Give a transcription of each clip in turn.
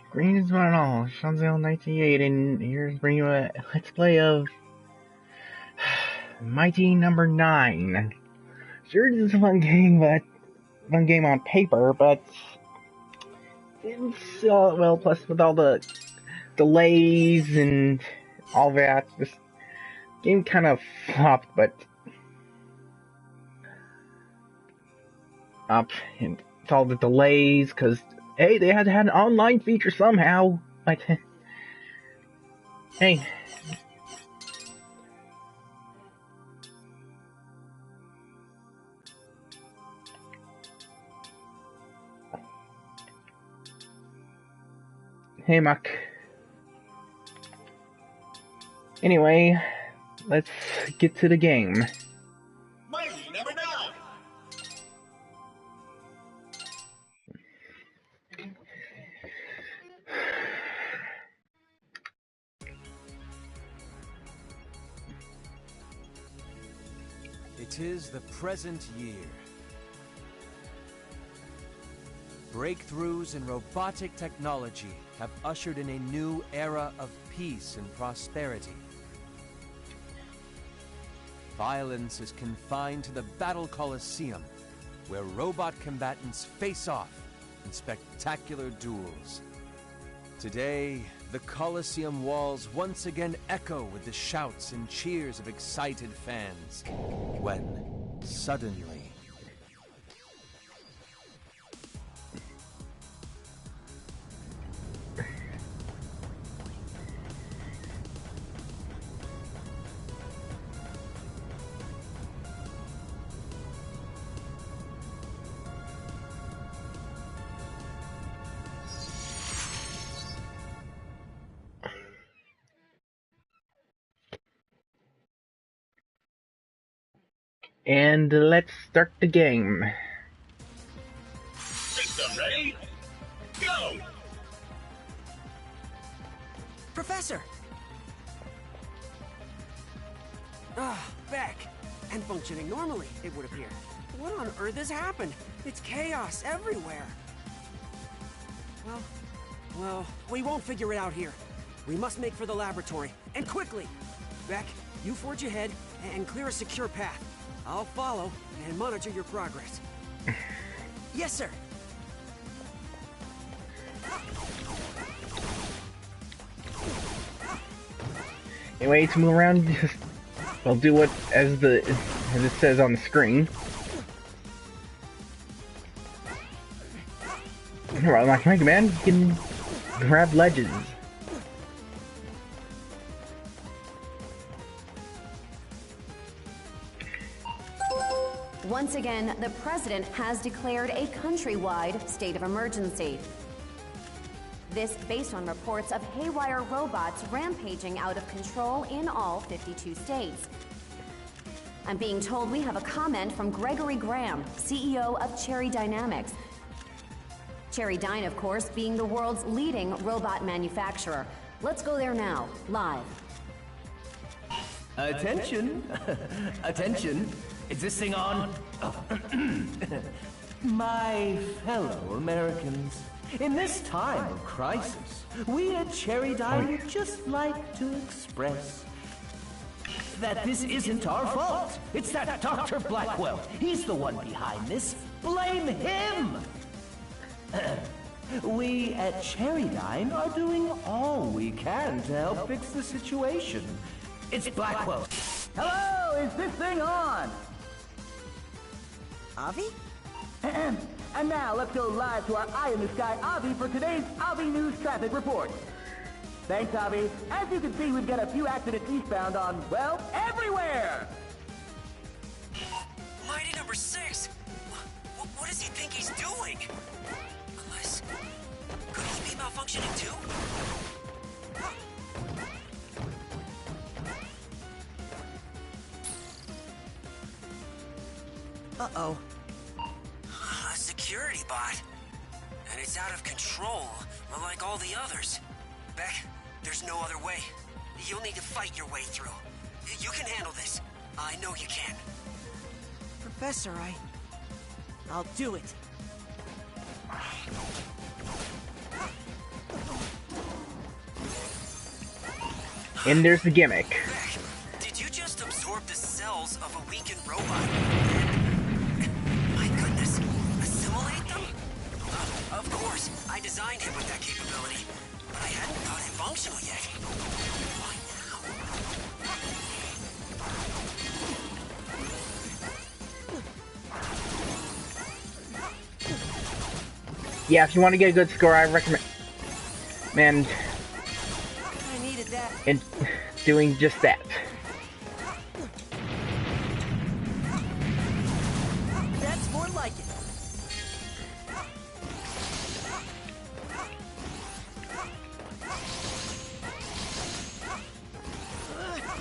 Greetings one and all, seanzilla1988, and here's bringing you a let's play of Mighty Number 9. Sure, this is a fun game on paper, but it's well, plus with all the delays and all that, this game kind of flopped, but up, and it's all the delays, because hey, they had to have an online feature somehow. But hey, Muck. Anyway, let's get to the game. Mighty Number 9. It is the present year. Breakthroughs in robotic technology have ushered in a new era of peace and prosperity. Violence is confined to the Battle Coliseum, where robot combatants face off in spectacular duels. Today, the Coliseum walls once again echo with the shouts and cheers of excited fans, when suddenly... And let's start the game. System ready? Go! Professor! Back. And functioning normally, it would appear. What on earth has happened? It's chaos everywhere. Well, we won't figure it out here. We must make for the laboratory, and quickly! Beck, you forge ahead and clear a secure path. I'll follow and monitor your progress. Yes, sir. Anyway, to move around, I'll do what as it says on the screen. Alright, like my command, you can grab ledges. Once again, the president has declared a countrywide state of emergency. This based on reports of haywire robots rampaging out of control in all 52 states. I'm being told we have a comment from Gregory Graham, CEO of Cherry Dynamics. Cherry Dyne, of course, being the world's leading robot manufacturer. Let's go there now, live. Attention! Attention! Is this thing on? Oh. My fellow Americans, in this time of crisis, we at Cherry Dyne would just like to express that this isn't our fault. It's that Dr. Blackwell. He's the one behind this. Blame him! We at Cherry Dyne are doing all we can to help fix the situation. It's Blackwell. Hello, is this thing on? Avi? And now let's go live to our Eye in the Sky Avi for today's Avi News Traffic Report. Thanks, Avi. As you can see, we've got a few accidents eastbound on, well, everywhere! Mighty Number 6? What does he think he's doing? Unless... could he be malfunctioning too? Uh-oh. A security bot. And it's out of control, like all the others. Beck, there's no other way. You'll need to fight your way through. You can handle this. I know you can. Professor, I'll do it. And there's the gimmick. Beck, did you just absorb the cells of a weakened robot? My goodness, assimilate them? Of course, I designed him with that capability, but I hadn't got it functional yet. Why now? Yeah, if you want to get a good score, I recommend I needed that. and doing just that. That's more like it.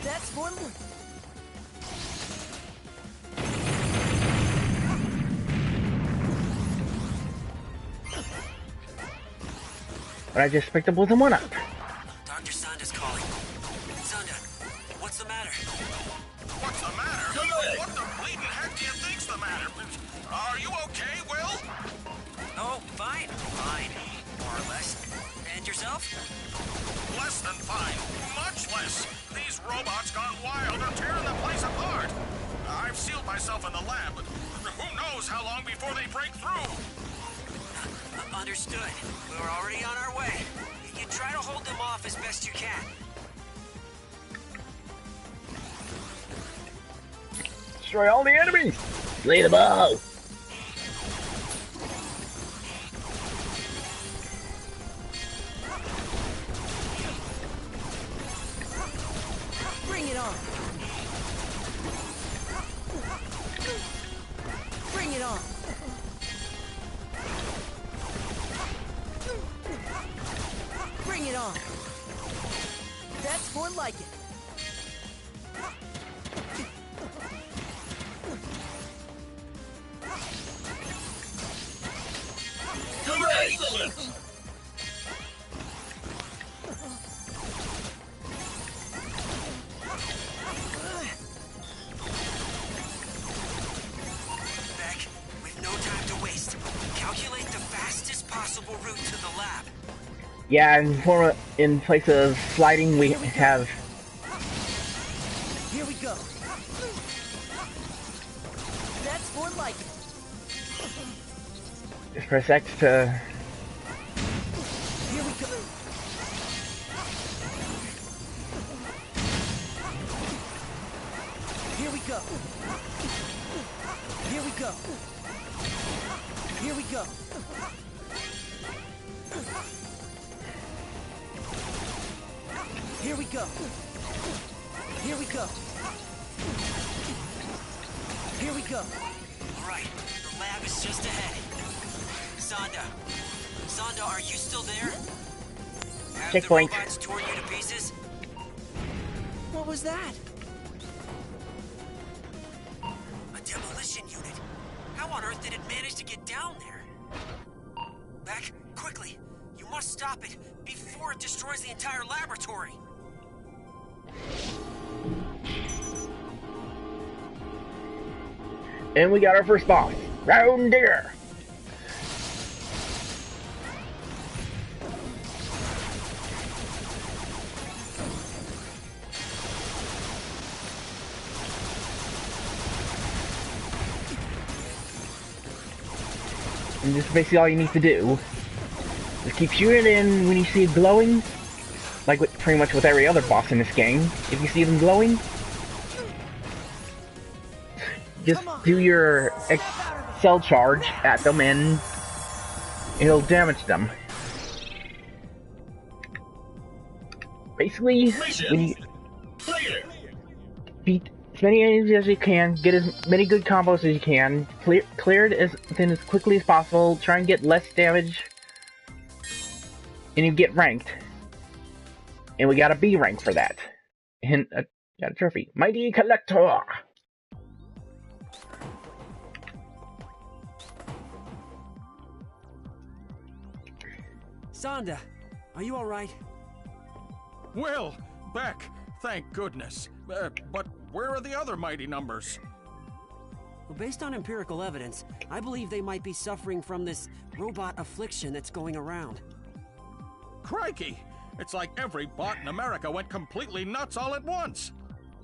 That's more like it. What I just picked up was a 1-up. Dr. Sanda's calling. Sanda, what's the matter? What's the matter? What the bleeding heck do you think's the matter? Are you okay, Will? Oh, fine. Fine. More or less. And yourself? Less than fine. Much less. These robots gone wild are tearing the place apart. I've sealed myself in the lab, but who knows how long before they break through? Understood. We're already on our way. You try to hold them off as best you can. Destroy all the enemies! Slay them all! Bring it on. Bring it on. Bring it on. That's more like it. Excellent! Beck, we've no time to waste. Calculate the fastest possible route to the lab. Yeah, in place of sliding, we have. Here we go. That's more like it. Just press X to. Here we go. Here we go. Here we go. Here we go. Here we go. Here we go. Here we go. All right, the lab is just ahead. Sanda, are you still there? Have Checkpoint. the robots torn you to pieces? What was that? A demolition unit. How on earth did it manage to get down there? Beck, quickly. You must stop it before it destroys the entire laboratory. And we got our first boss, Round Digger. And this is basically all you need to do. Just keep shooting it in when you see it glowing. Like with, pretty much with every other boss in this game. If you see them glowing, just do your cell charge at them and it'll damage them. Basically, when you beat as many enemies as you can, get as many good combos as you can, clear it within as quickly as possible, try and get less damage, and you get ranked. And we got a B rank for that. And got a trophy. Mighty Collector! Sanda, are you alright? Will, Beck, thank goodness. But where are the other mighty numbers? Well, based on empirical evidence, I believe they might be suffering from this robot affliction that's going around. Crikey! It's like every bot in America went completely nuts all at once.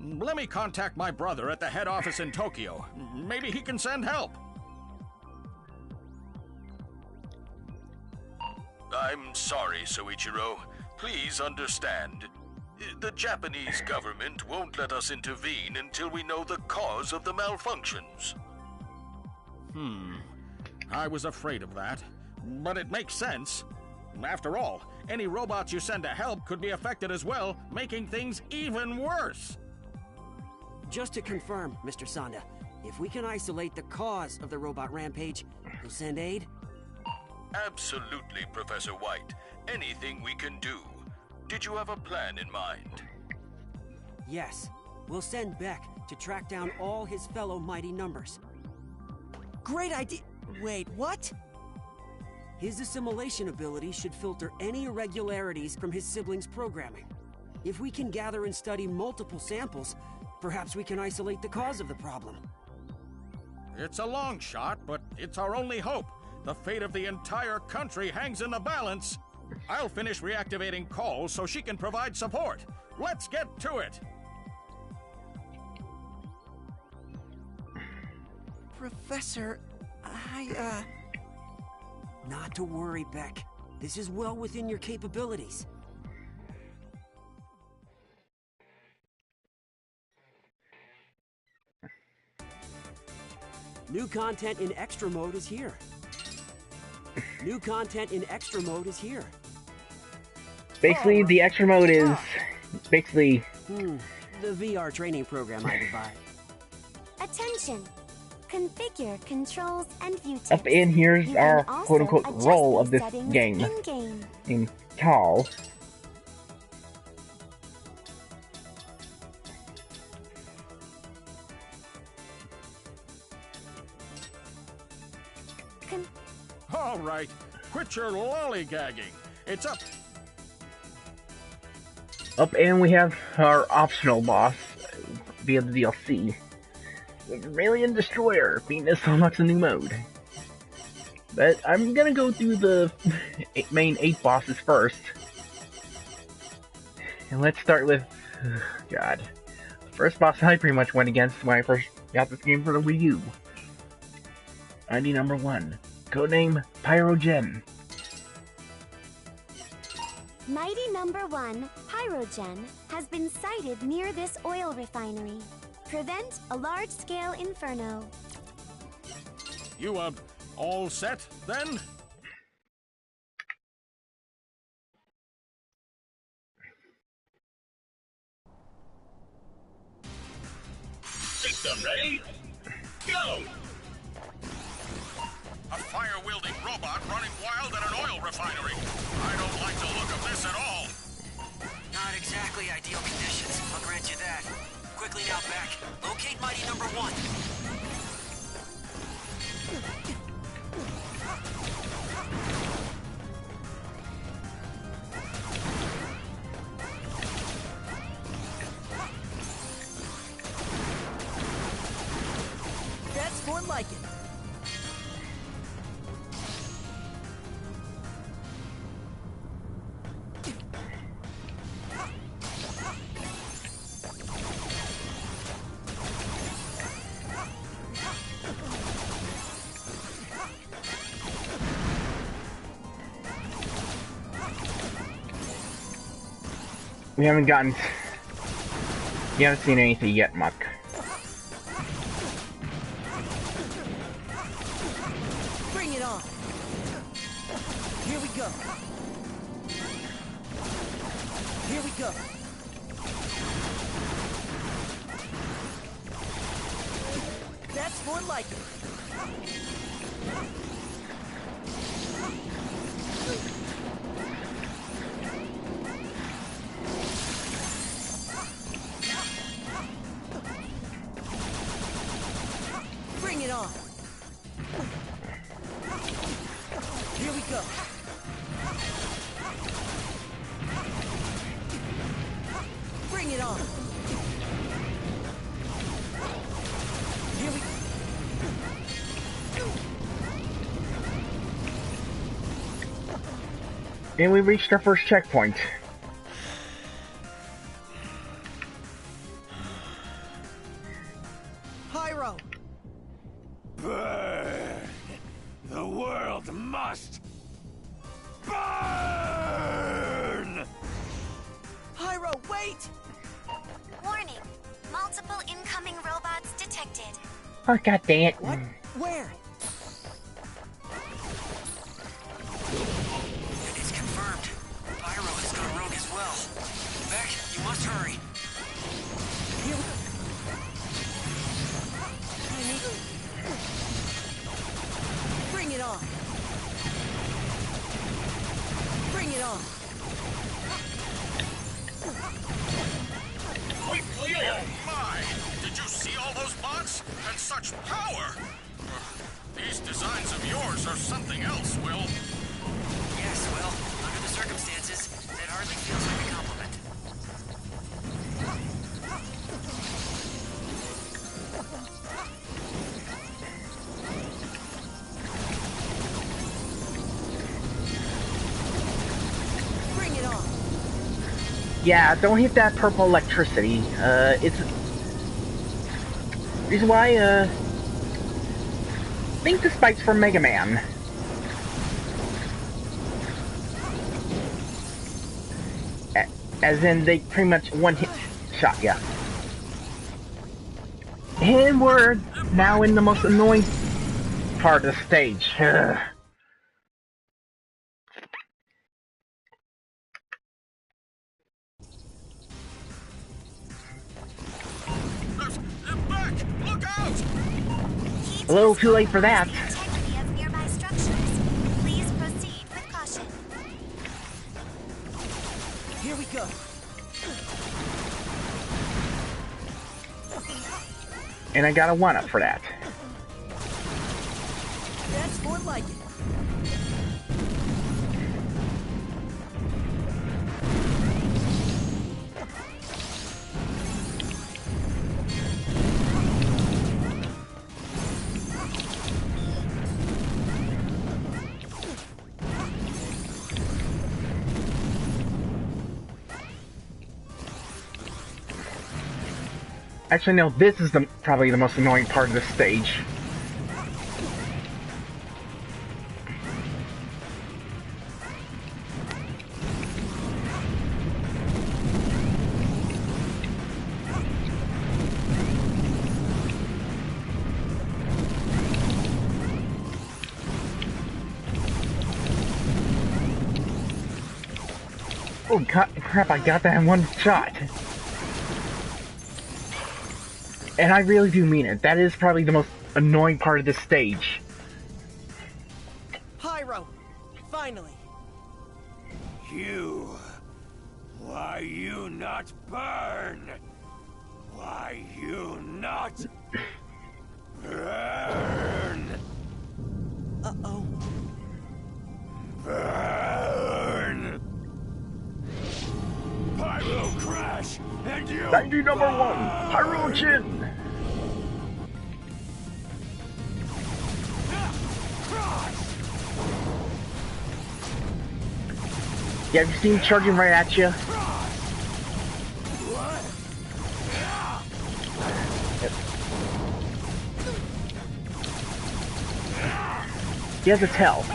Let me contact my brother at the head office in Tokyo. Maybe he can send help. I'm sorry, Soichiro. Please understand. The Japanese government won't let us intervene until we know the cause of the malfunctions. I was afraid of that. But it makes sense. After all, any robots you send to help could be affected as well, making things even worse. Just to confirm, Mr. Sanda, if we can isolate the cause of the robot rampage, you'll send aid? Absolutely, Professor White. Anything we can do. Did you have a plan in mind? Yes. We'll send Beck to track down all his fellow mighty numbers. Great idea! Wait, what? His assimilation ability should filter any irregularities from his siblings' programming. If we can gather and study multiple samples, perhaps we can isolate the cause of the problem. It's a long shot, but it's our only hope. The fate of the entire country hangs in the balance. I'll finish reactivating calls so she can provide support. Let's get to it! Professor, Not to worry, Beck. This is well within your capabilities. New content in extra mode is here. New content in extra mode is here. Basically, the extra mode is basically The VR training program I divide. Attention! Configure controls and view tips. up in here's You our can also quote-unquote adjust role these of this settings game. in-game. In Call. All right, quit your lollygagging. It's up. Up and we have our optional boss via the DLC. Alien Destroyer, beating this unlocks a new mode. But I'm gonna go through the main 8 bosses first. And let's start with, God, the first boss I pretty much went against when I first got this game for the Wii U. ID number 1, codename Pyrogen. Mighty number 1, Pyrogen, has been sighted near this oil refinery. Prevent a large-scale inferno. You, all set, then? System ready? Go! A fire-wielding robot running wild at an oil refinery. I don't like the look of this at all. Not exactly ideal conditions, I'll grant you that. Quickly now, Beck. Locate Mighty number 1. that's more like it. We haven't gotten... You haven't seen anything yet, Muck. Bring it on. Here we go. Here we go. That's more like it. Bring it on. Here we go. Bring it on. Here we And we reached our first checkpoint. Pyro! Burn! The world must burn! Pyro, wait! Warning. Multiple incoming robots detected. Oh, god dang it. What? Where? It's confirmed. Pyro has gone rogue as well. Beck, you must hurry. Here we... Bring it on! Bring it on! Oh my! Did you see all those bots? And such power! These designs of yours are something else, Will. Yes, well, under the circumstances, that hardly feels like a compliment. Bring it on! Yeah, don't hit that purple electricity. It's... Reason why, I think the spike's from Mega Man. As in, they pretty much one-hit shot, yeah. And we're now in the most annoying part of the stage. Beck, look out! A little too late for that. The integrity of nearby structures. Please proceed with caution. Here we go! And I got a 1-up for that. That's more like it! Actually, no, this is probably the most annoying part of the stage. Oh god, crap, I got that in one shot. And I really do mean it. That is probably the most annoying part of this stage. Pyro! Finally! You... Why you not burn? Why you not burn? Uh-oh. Burn! Pyro crash, and you 90 number 1, Pyro Chin! Yeah, have you seen him charging right at you? He has a tail.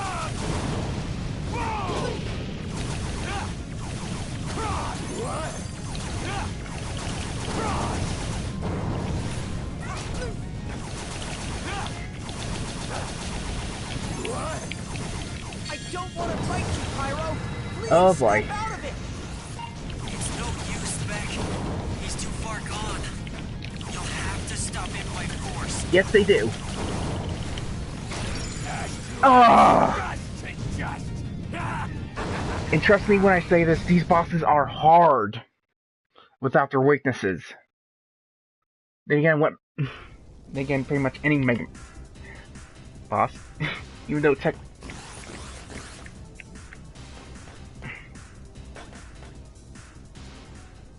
I don't want to fight you, Pyro! Please, Oh boy. step out of it! It's no use, Beck. He's too far gone. You'll have to stop him by force. Yes, they do. Oh! And trust me when I say this, these bosses are hard without their weaknesses. Then again, pretty much any Mega boss, even though tech.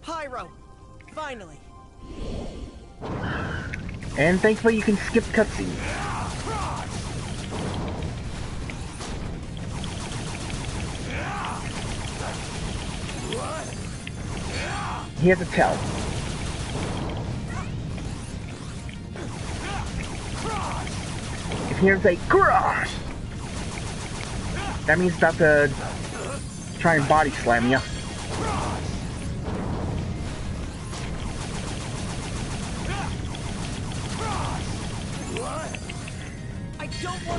Pyro! Finally! And thankfully you can skip cutscenes. He has a tail. If he hears a crush, that means he's about to try and body slam you.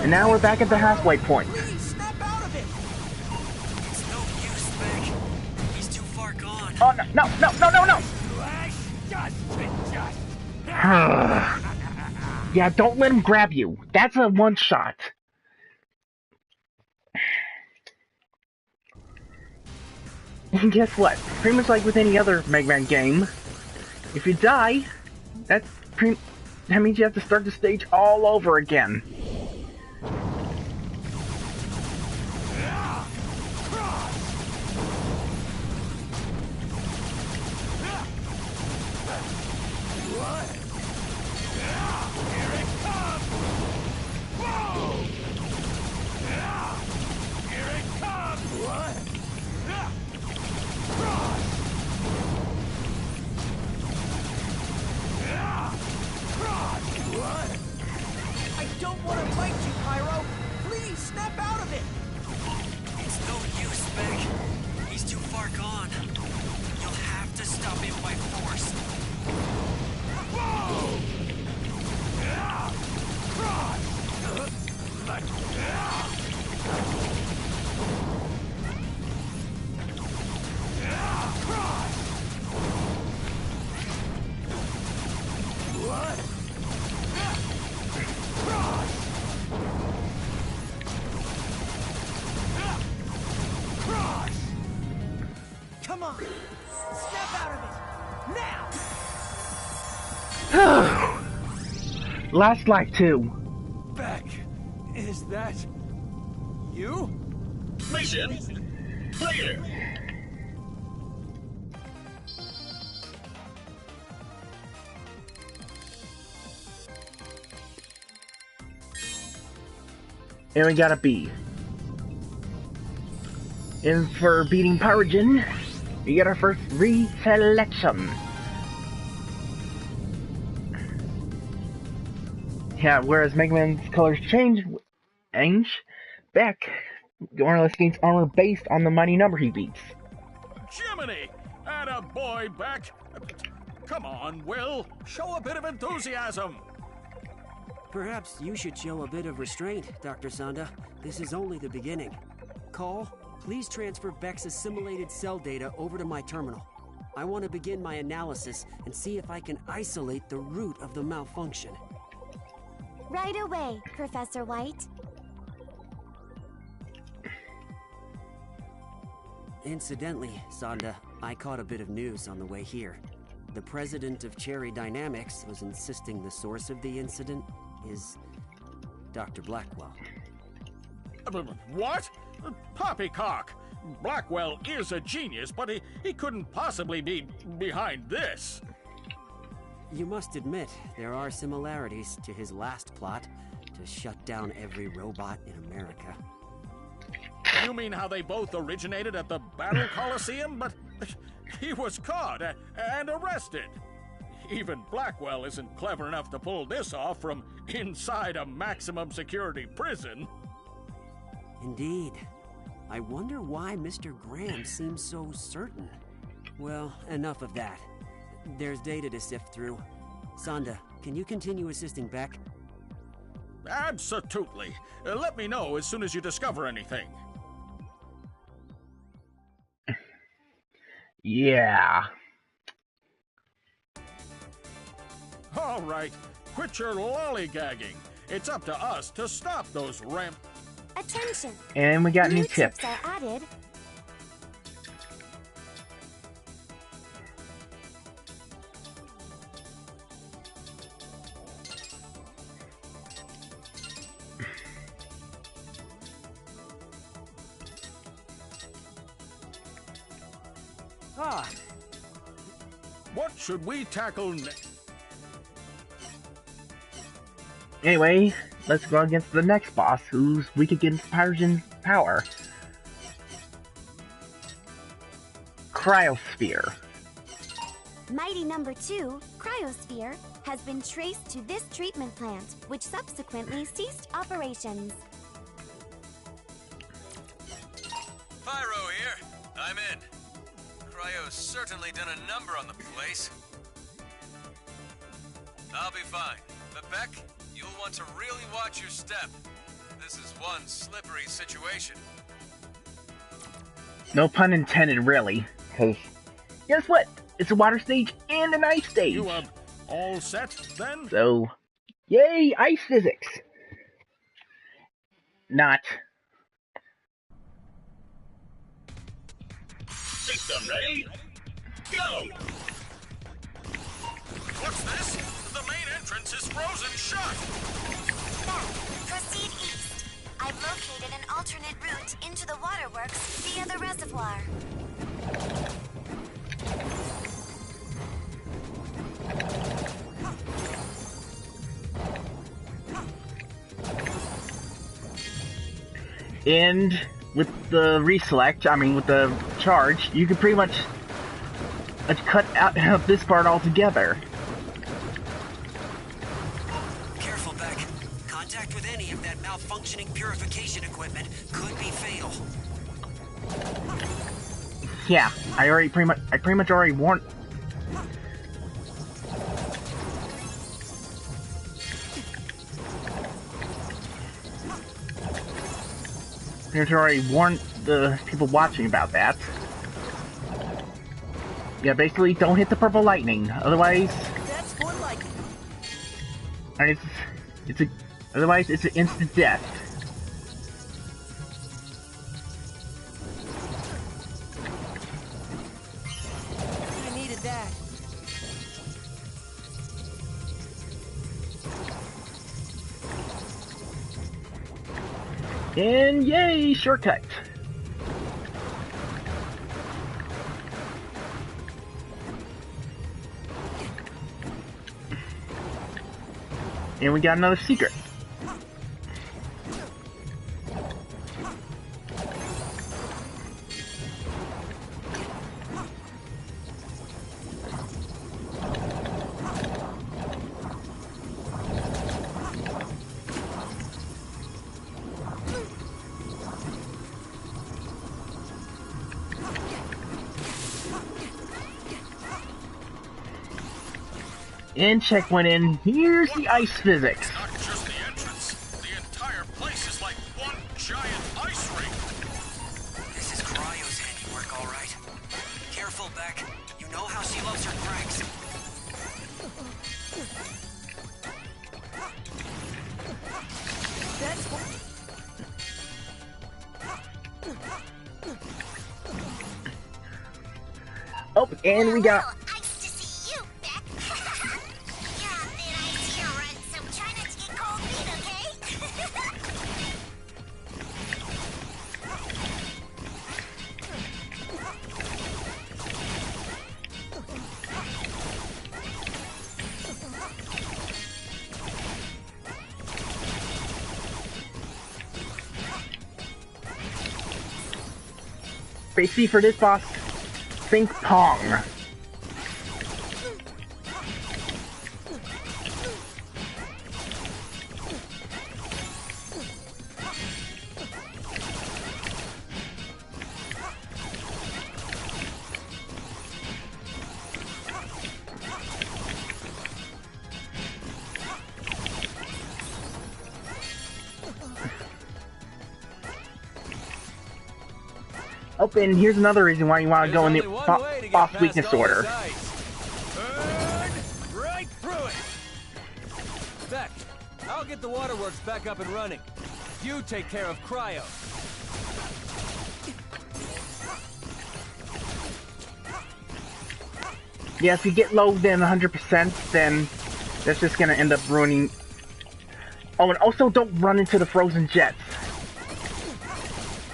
And now we're back at the halfway point. Please snap out of it. It's no use, Beck. He's too far gone. Oh no, no, no, no, no, no! Yeah, don't let him grab you. That's a one shot. And guess what? Pretty much like with any other Mega Man game, if you die, that means you have to start the stage all over again. I don't want to fight you, Pyro. Please snap out of it. It's no use, Beck. He's too far gone. You'll have to stop him by force. Come on. Snap out of it. Now. Last life too. Beck, is that you? Mission clear. And we got a B. And for beating Pyrogen, we get our first reselection. Yeah, whereas Mega Man's colors change, Beck more or less gains armor based on the mighty number he beats. Jiminy! Atta boy, Beck! Come on, Will. Show a bit of enthusiasm. Perhaps you should show a bit of restraint, Dr. Sanda. This is only the beginning. Call, please transfer Beck's assimilated cell data over to my terminal. I want to begin my analysis and see if I can isolate the root of the malfunction. Right away, Professor White. Incidentally, Sanda, I caught a bit of news on the way here. The president of Cherry Dynamics was insisting the source of the incident is Dr. Blackwell. What? Poppycock! Blackwell is a genius, but he couldn't possibly be behind this. You must admit, there are similarities to his last plot to shut down every robot in America. You mean how they both originated at the Battle Coliseum? But he was caught and arrested. Even Blackwell isn't clever enough to pull this off from inside a maximum security prison. Indeed. I wonder why Mr. Graham seems so certain. Well, enough of that. There's data to sift through. Sanda, can you continue assisting Beck? Absolutely. Let me know as soon as you discover anything. Yeah. All right, quit your lollygagging. It's up to us to stop those Attention. And we got new tips. Are added. What should we tackle next? Anyway, let's go against the next boss, who's weak against Pyrogen's power. Cryosphere. Mighty number 2, Cryosphere, has been traced to this treatment plant, which subsequently ceased operations. Pyro here. I'm in. Cryo's certainly done a number on the place. I'll be fine. But Beck, you'll want to really watch your step. This is one slippery situation. No pun intended, really. Because, guess what? It's a water stage and an ice stage. You all set, then? So, yay, ice physics! Not. System ready? Go! What's this? The main entrance is frozen shut! No, proceed east. I've located an alternate route into the waterworks via the reservoir. And with the reselect, with the charge, you can pretty much cut out this part altogether. Careful, Beck. Contact with any of that malfunctioning purification equipment could be fatal. Yeah, I pretty much already warned. I already warned the people watching about that. Yeah, basically, don't hit the purple lightning. Otherwise, That's more like it. Otherwise it's an instant death. I needed that. And yay, shortcut. And we got another secret. And check went in. Here's the ice physics. It's not just the entrance. The entire place is like one giant ice rink. This is Cryo's handiwork, all right. Careful, Beck. You know how she loves her pranks. That's what... Oh, and we got... Nice to see you, Beck. You're on thin ice here, right? So try not to get cold feet, okay? Basically, for this boss, think Pong. Oh, and here's another reason why you want to go in the boss weakness order. Burn right through it. Beck, I'll get the waterworks back up and running. You take care of Cryo. Yeah, if you get low than 100%, then that's just gonna end up ruining... Oh, and also don't run into the frozen jets.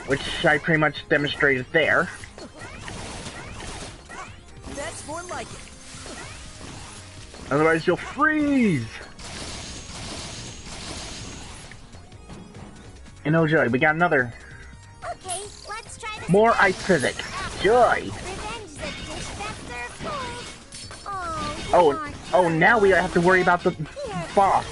Which I pretty much demonstrated there. That's more like it. Otherwise you'll freeze! And oh joy, we got another. Okay, let's try this More again. ice physics. Joy! Revenge is a dish best served cold. Oh, now we have to worry about the boss.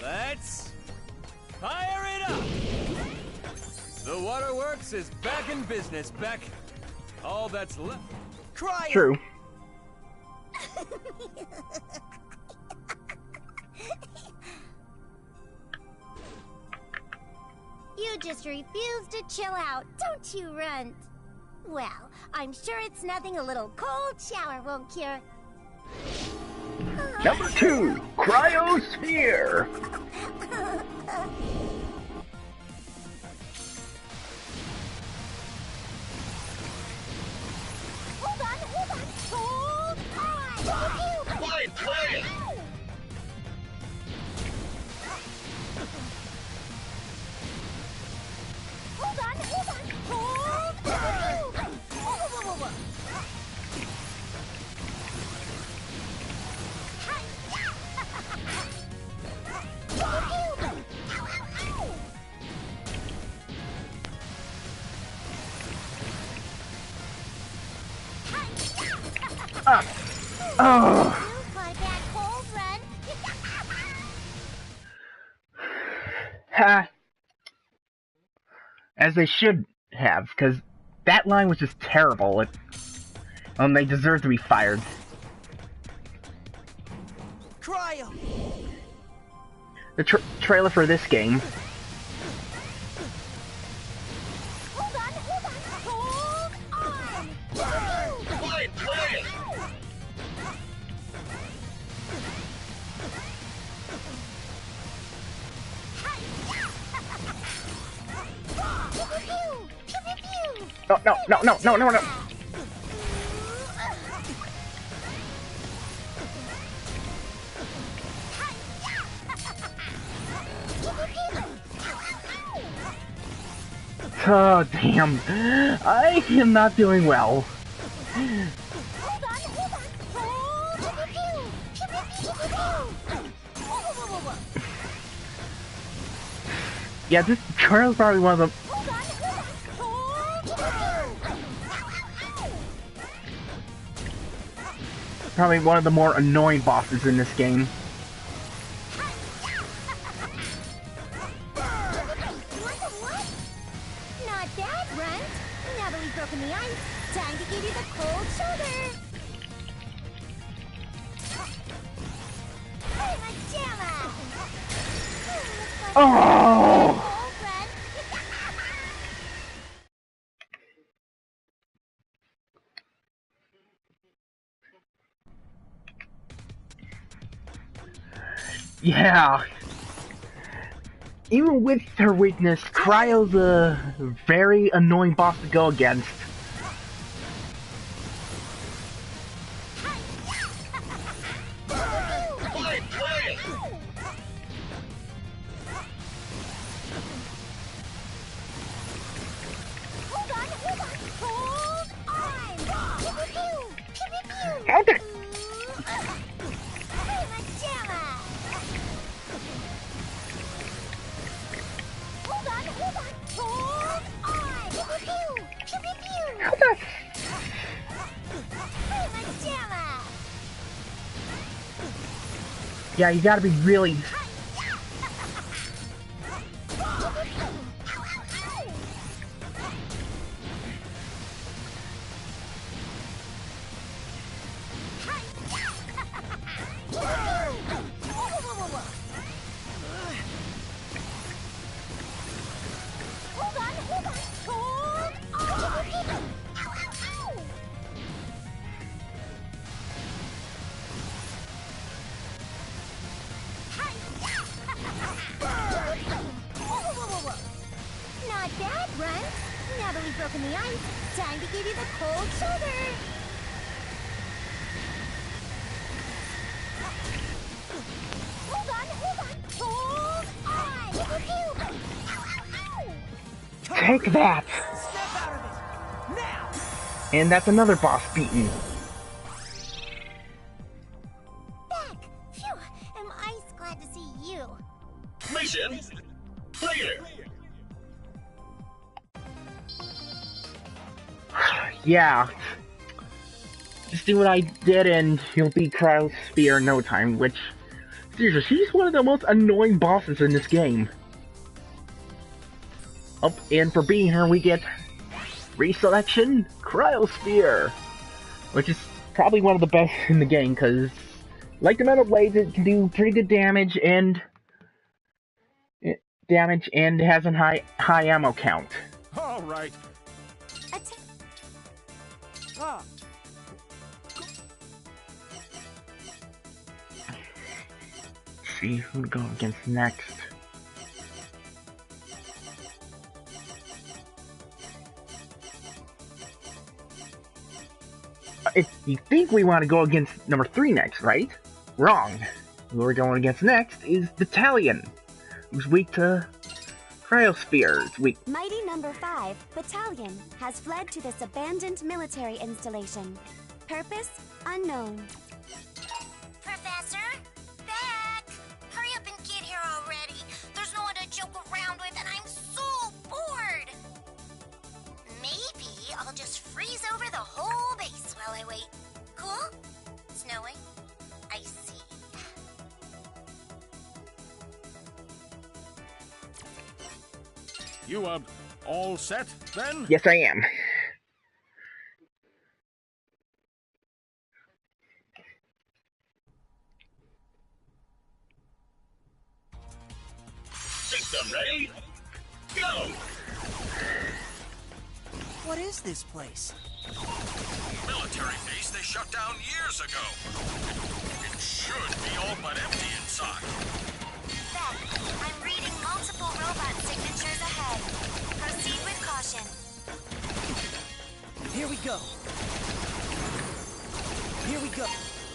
Let's fire it up! The waterworks is back in business, Beck. All that's left. Cry. True. You just refuse to chill out, don't you, Runt? Well, I'm sure it's nothing a little cold shower won't cure. Number 2, Cryosphere. Hold on, hold on, hold on! Fine, play! Hold on, hold on, hold on! Whoa, whoa, whoa, whoa. Oh. My bad cold run. Ha. As they should have, because that line was just terrible. They deserve to be fired. Cryo. The trailer for this game. Hold on, hold on, Fine, play! No, no, no, no, no, no, no. Oh, damn. I am not doing well. Yeah, this trailer is probably one of the... Probably one of the more annoying bosses in this game. Not bad, Runt. Now that we've broken the ice, time to give you the cold shoulder. Oh! Yeah. Even with her weakness, Cryo's a very annoying boss to go against. Okay. Yeah, you gotta be really... broken the ice, time to give you the cold shoulder. Hold on. Hold on. Ow, ow, ow. Take that! Snap out of it! Now! And that's another boss beaten. Back. Phew. Am Ice glad to see you. Mission clear. Yeah. Just do what I did and you'll beat Cryosphere in no time, which... Seriously, she's one of the most annoying bosses in this game. Oh, and for beating her, we get... Reselection Cryosphere! Which is probably one of the best in the game, because... Like the Metal Blades, it can do pretty good damage, and... has a high ammo count. All right. Ah, See who to go against next. If you think we want to go against number 3 next, right? Wrong. Who we're going against next is Battalion, who's weak to Cryospheres. Mighty number 5, Battalion, has fled to this abandoned military installation. Purpose unknown. Professor? Beck! Hurry up and get here already. There's no one to joke around with and I'm so bored. Maybe I'll just freeze over the whole base while I wait. Cool? Snowing? I see. You, all set, then? Yes, I am. System ready? Go! what is this place? Military base they shut down years ago. It should be all but empty inside. Beck, I'm reading multiple robot signatures ahead. Proceed with caution. Here we go. Here we go.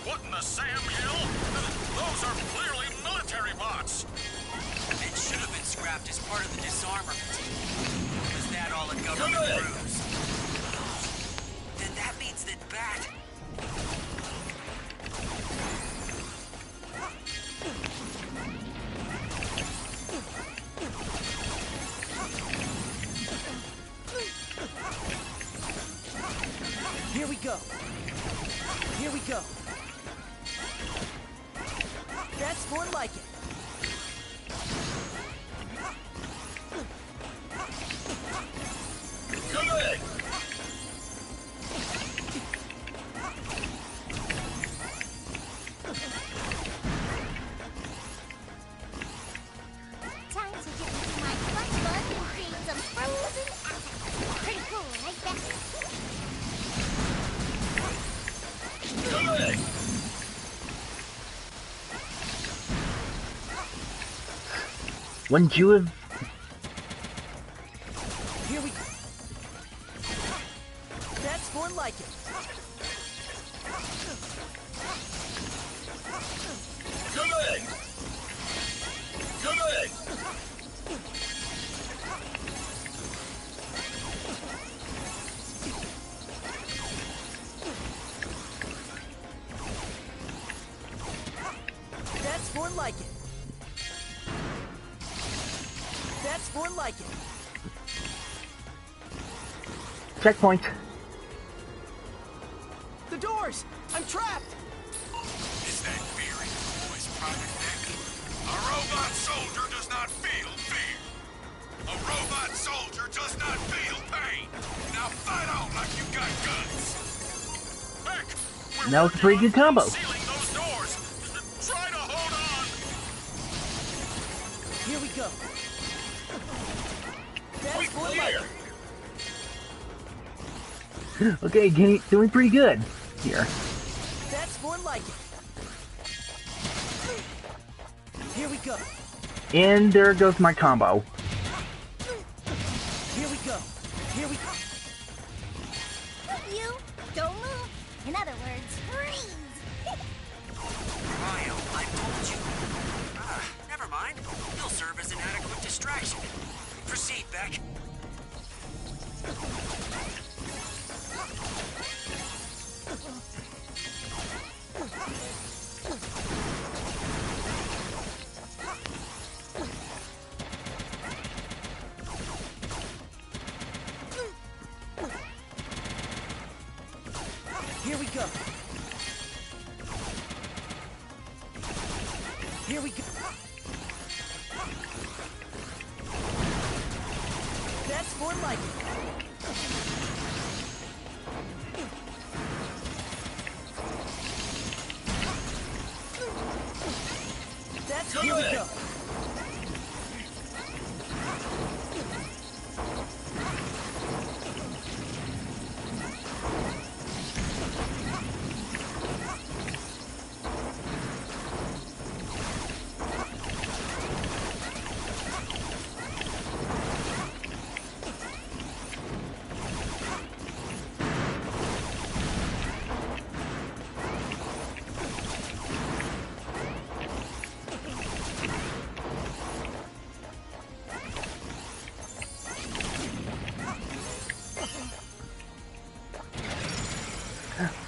What in the Sam Hill? Those are clearly military bots. It should have been scrapped as part of the disarmament. Was that all a government ruse? Then that means that Bat... Here we go. Here we go. That's more like it. Good! Time to get into my fun bug and create some frozen atoms. Pretty cool, right, Beck? Good! Wouldn't you have... Here we go. That's more like it. Good! Good! That's more like it. That's more like it. Checkpoint. The doors! I'm trapped! Is that fear in your voice, Private Beck? A robot soldier does not feel fear. A robot soldier does not feel pain. Now fight on like you got guts. Beck! That was a pretty good combo. Sealing those doors. Try to hold on. Here we go. That's more like it. Okay, doing pretty good here. That's more like it. Here we go. And there goes my combo. Here we go. Here we go. you? Don't move. In other words, freeze. Ryo, I told you. Never mind. You'll serve as an adequate distraction. Proceed, Beck. Here we go. Here we go. That's more like it. That's here we go.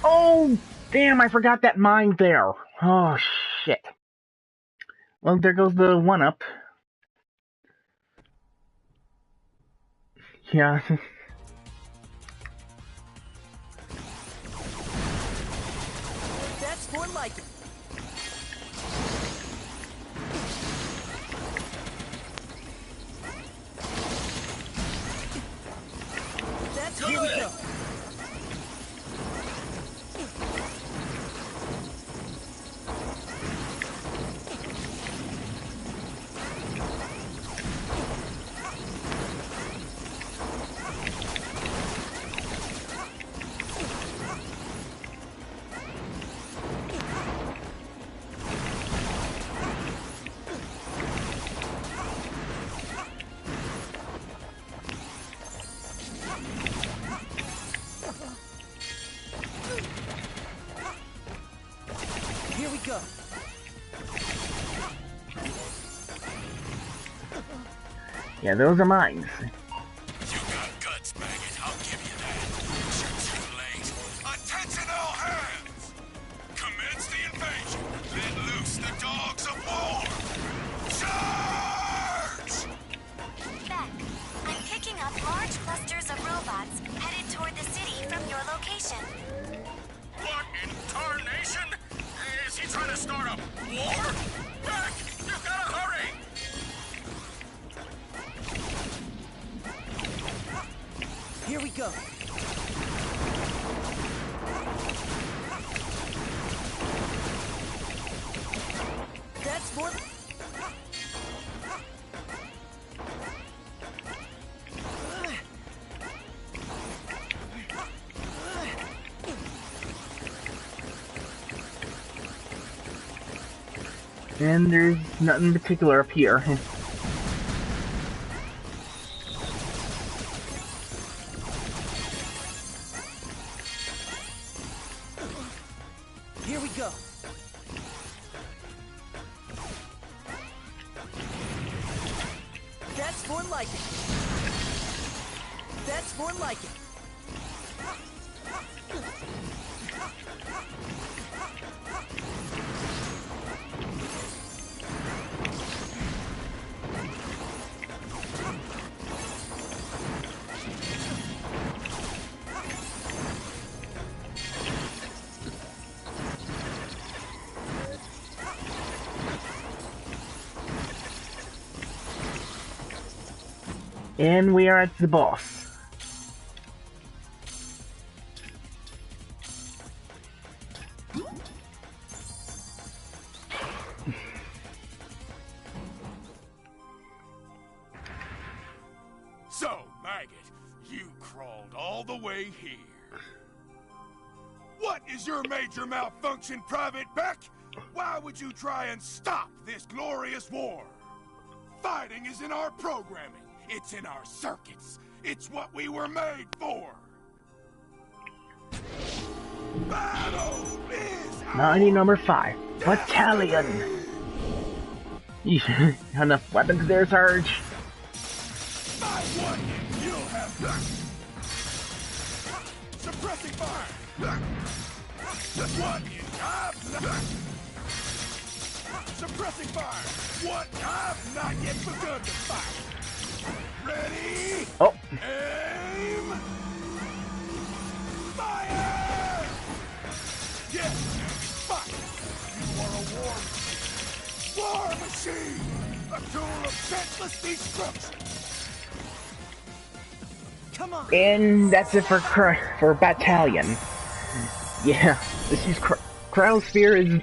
Oh, damn, I forgot that mine there. Oh, shit. Well, there goes the 1-up. Yeah. That's more like it. That's here we go. Here we go. Yeah, those are mines. You got guts, Maggot. I'll give you that. You're too late. Attention all hands! Commence the invasion. Let loose the dogs of war. Charge! Beck, I'm picking up large clusters of robots headed toward the city from your location. What in tarnation? Is he trying to start a war? Beck, you gotta hurry! Here we go. That's more. And there's nothing in particular up here. Here we go. That's more like it. That's more like it. And we are at the boss. So, Maggot, you crawled all the way here. What is your major malfunction, Private Beck? Why would you try and stop this glorious war? Fighting is in our programming. It's in our circuits. It's what we were made for. Battle is Mighty number 5, Battalion. Enough weapons there, Sarge. my one. You'll have that. Suppressing fire. One in time. Suppressing fire. One time. Not yet begun to fire. Ready? Oh. Aim. Fire. Yes. Fire. You are a war machine. A tool of senseless destruction. Come on. And that's it for Battalion. Yeah, this is Cryosphere's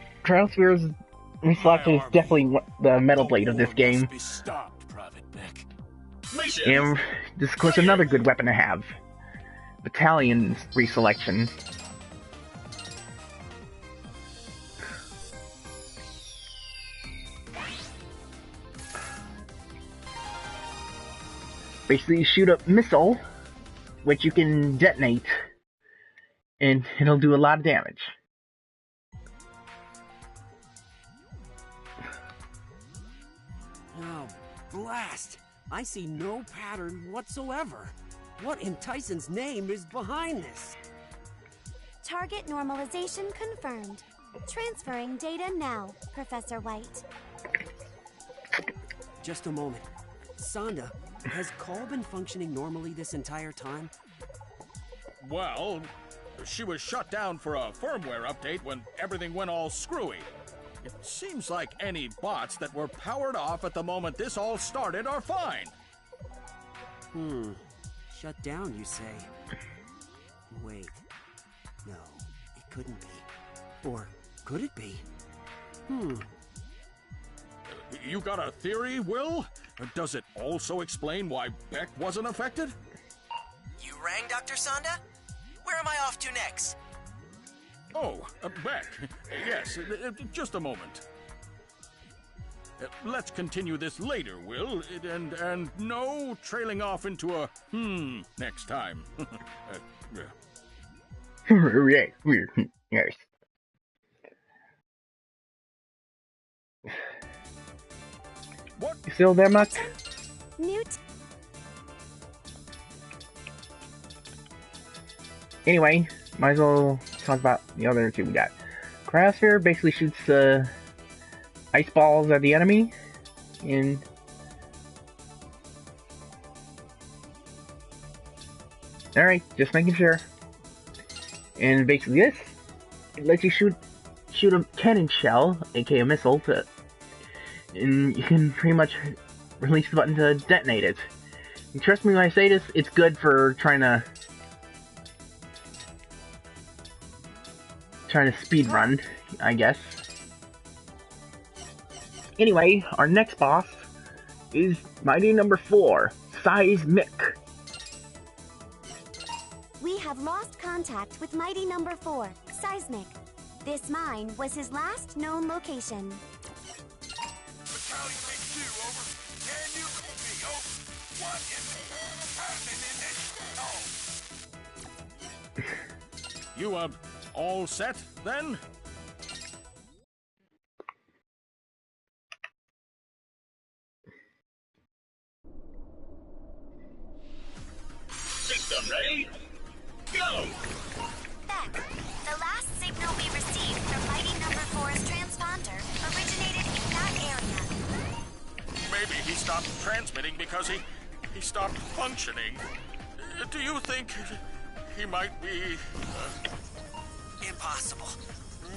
reflection is definitely the metal blade of this game. Be stopped, Private Beck. And this is, of course, another good weapon to have. Battalion's reselection. Basically, you shoot a missile, which you can detonate, and it'll do a lot of damage. Oh, blast! I see no pattern whatsoever. What in Tyson's name is behind this? Target normalization confirmed. Transferring data now, Professor White. Just a moment. Sonda, has Cole been functioning normally this entire time? Well, she was shut down for a firmware update when everything went all screwy. It seems like any bots that were powered off at the moment this all started are fine. Shut down, you say? Wait. No, it couldn't be. Or could it be? You got a theory, Will? Does it also explain why Beck wasn't affected? You rang, Dr. Sonda? Where am I off to next? Oh, Beck. Yes, just a moment. Let's continue this later, Will, and no trailing off into a next time. Yes. What? You still there, Muck? Newt. Anyway, might as well talk about the other two we got. Cryosphere basically shoots ice balls at the enemy, and alright, just making sure. And basically this, it lets you shoot a cannon shell, aka a missile, and you can pretty much release the button to detonate it. And trust me when I say this, it's good for trying to speed run, I guess. Anyway, our next boss is Mighty number 4, Seismic. We have lost contact with Mighty number 4, Seismic. This mine was his last known location. Battalion HQ, over. Can you read me, over? What is happening in this? Oh. You, all set, then? System ready? Go! Beck, the last signal we received from Mighty number 4's transponder originated in that area. Maybe he stopped transmitting because he stopped functioning. Do you think he might be... Impossible.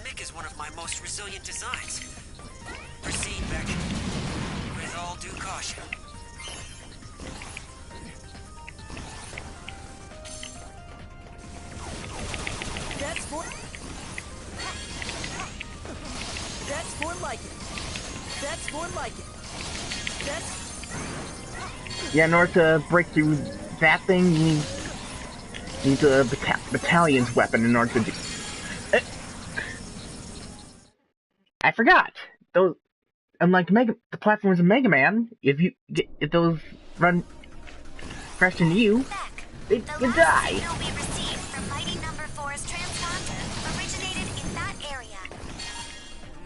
Mick is one of my most resilient designs. Proceed, Beck. With all due caution. That's more like it. That's more like it. Yeah, in order to break through that thing, you need a battalion's weapon in order to do... I forgot! Those... Unlike the platforms of Mega Man, if those crash into you, Beck, you the last die! signal we received from Mighty number 4's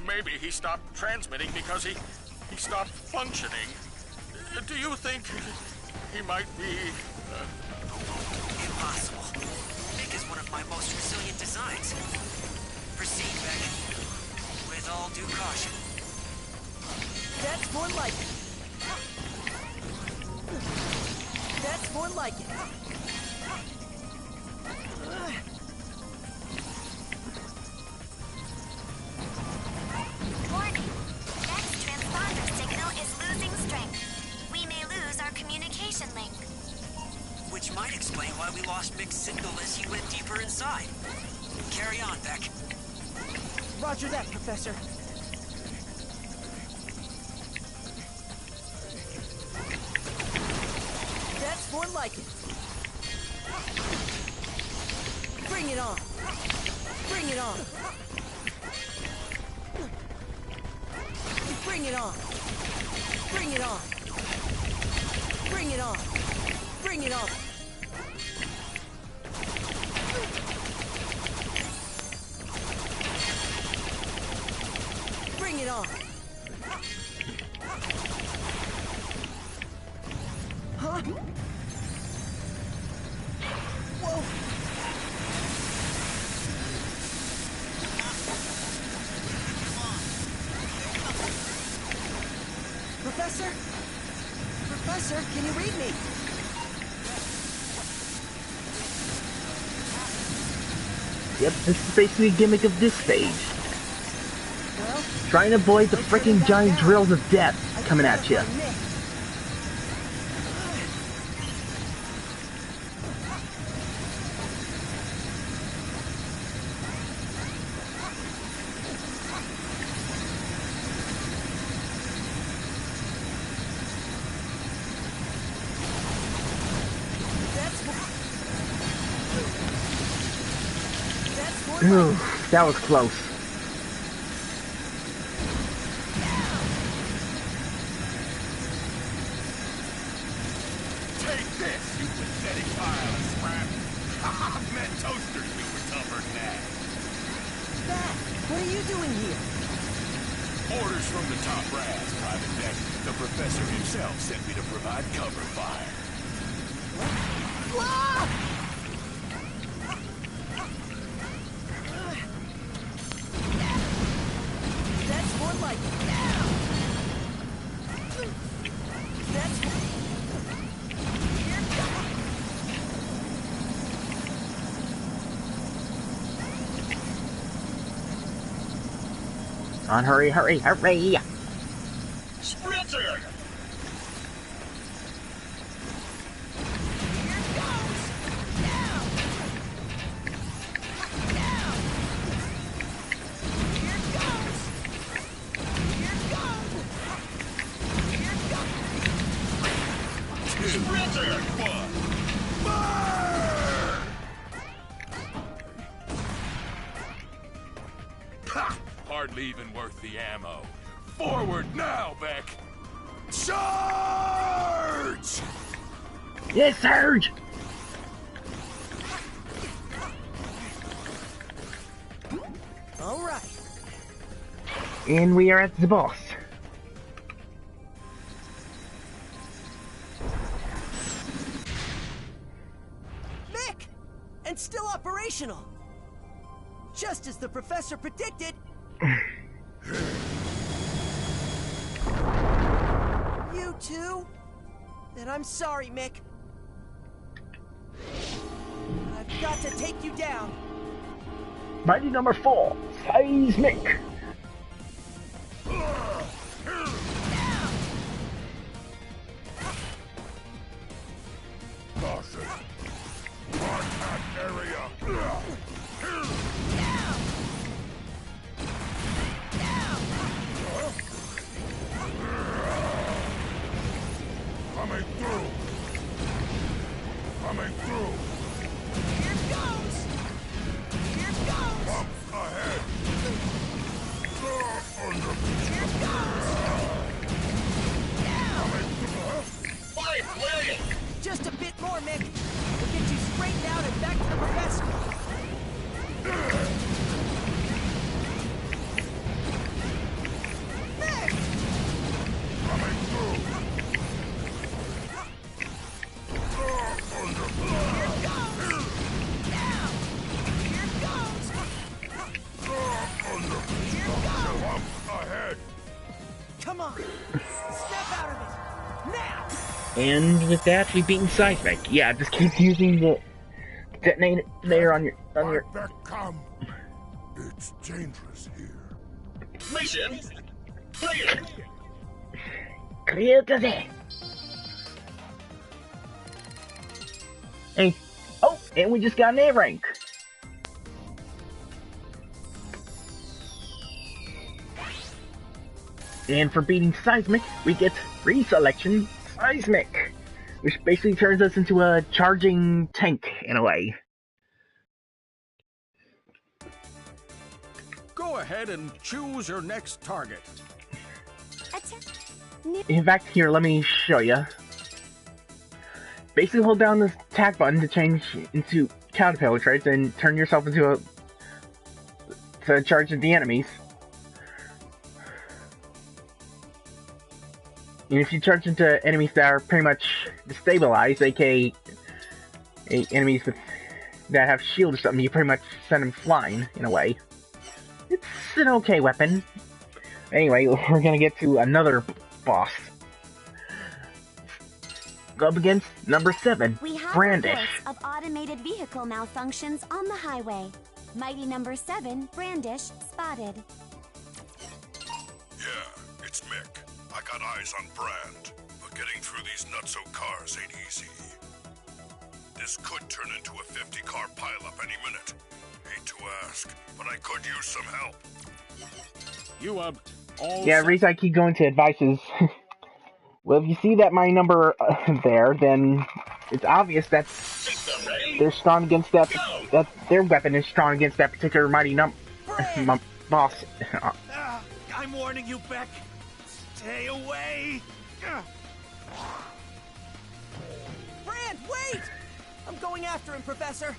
maybe he stopped transmitting because he stopped functioning. Do you think he might be... Impossible. Mick is one of my most resilient designs. Proceed, Beck. With all due caution. That's more like it. That's more like it. Warning. Beck's transponder signal is losing strength. We may lose our communication link. Which might explain why we lost Mick's signal as he went deeper inside. Carry on, Beck. Roger that, Professor. That's more like it. Bring it on. Bring it on. Bring it on. Bring it on. Bring it on. Bring it on. Bring it on. Huh? Whoa. Professor? Professor, can you read me? Yep, this is basically the gimmick of this stage. Well, Try and avoid the freaking giant drills of death coming at you. Ooh, that was close. Take this, you pathetic pile of scrap. I've met toasters who were tougher than that. Dad, what are you doing here? Orders from the top brass, Private Deck. The professor himself sent me to provide cover fire. Ah! That's more like it. That's here it comes. On, hurry, hurry, hurry! Spritzer! Hardly even worth the ammo. Forward now, Beck! Charge! Yes, Surge! All right. And we are at the boss. Mick! And still operational. Just as the professor predicted. You too? Then I'm sorry, Mick. I've got to take you down. Mighty number 4, Seismic. Caution! Contact area! Coming through! Coming through! Here goes! Here goes! Bumps ahead! on! Snap out of it! Now! And with that, we've beaten Seismic. Yeah, just keep using the detonator on your. Back, come. It's dangerous here. Mission clear. Clear today. Hey, oh, and we just got an A rank. And for beating Seismic, we get Reselection Seismic, which basically turns us into a charging tank in a way. Go ahead and choose your next target. In fact, here, let me show you. Basically, hold down this attack button to change into caterpillar traits and turn yourself into to charge at the enemies. And if you charge into enemies that are pretty much destabilized, aka enemies that have shield or something, you pretty much send them flying, in a way. It's an okay weapon. Anyway, we're gonna get to another boss. Go up against number 7, We have Brandish. reports of automated vehicle malfunctions on the highway. Mighty number 7, Brandish, spotted. Yeah, it's Mick. I got eyes on Brand, but getting through these nutso cars ain't easy. This could turn into a 50-car pileup any minute. Hate to ask, but I could use some help. You all Yeah, the reason I keep going to advices. Well, if you see that my number there, then it's obvious that they're strong against that their weapon is strong against that particular mighty boss. I'm warning you, Beck. Stay away. Brand, wait! I'm going after him, Professor.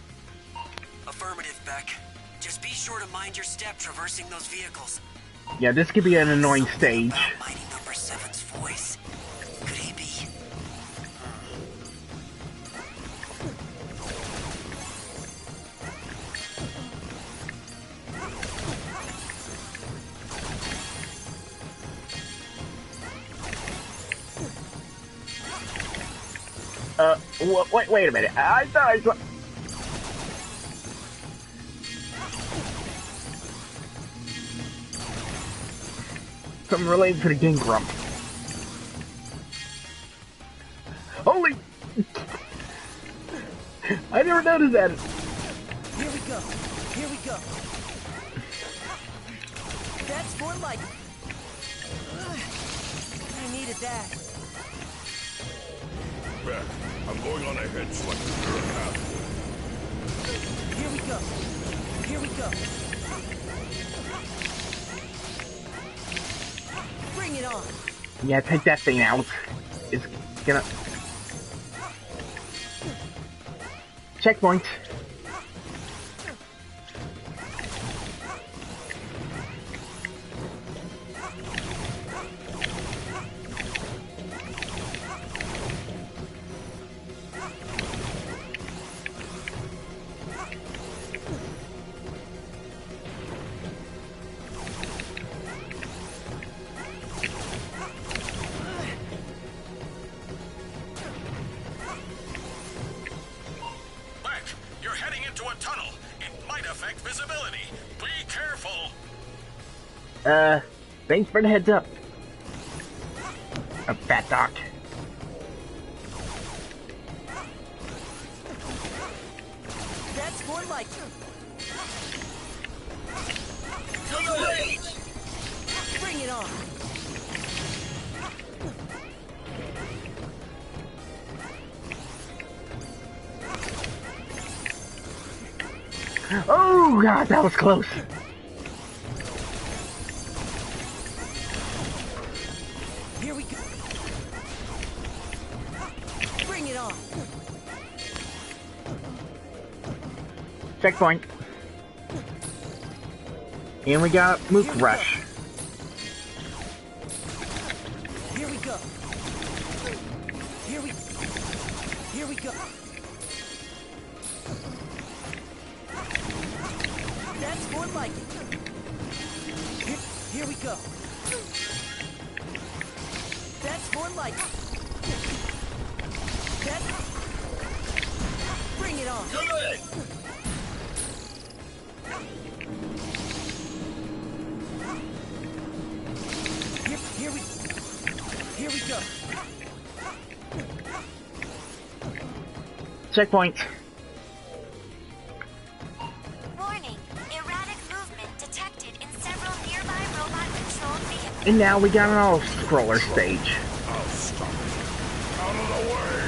Affirmative, Beck. Just be sure to mind your step traversing those vehicles. Yeah, this could be an annoying stage. Mighty number 7's voice. Could he be? Wait a minute. I thought I saw... something related to the Game Grump. Holy... I never noticed that. Here we go. Here we go. That's more like... I needed that. Beck, I'm going on ahead so I can clear a path. Here we go. Here we go. Bring it on. Yeah, take that thing out. It's gonna... Checkpoint. Thanks for the heads up. A fat doc. That's more like... Bring it on. Oh god, that was close. Here we go. Bring it on. Checkpoint. And we got Mook Rush. Here we go. Here we go. That's more like it. Here we go. That's more like it. Bring it on. Good! Here we go. Checkpoint. Warning. Erratic movement detected in several nearby robot-controlled vehicles. And now we got an auto-scroller stage. I'll stop it. Out of the way!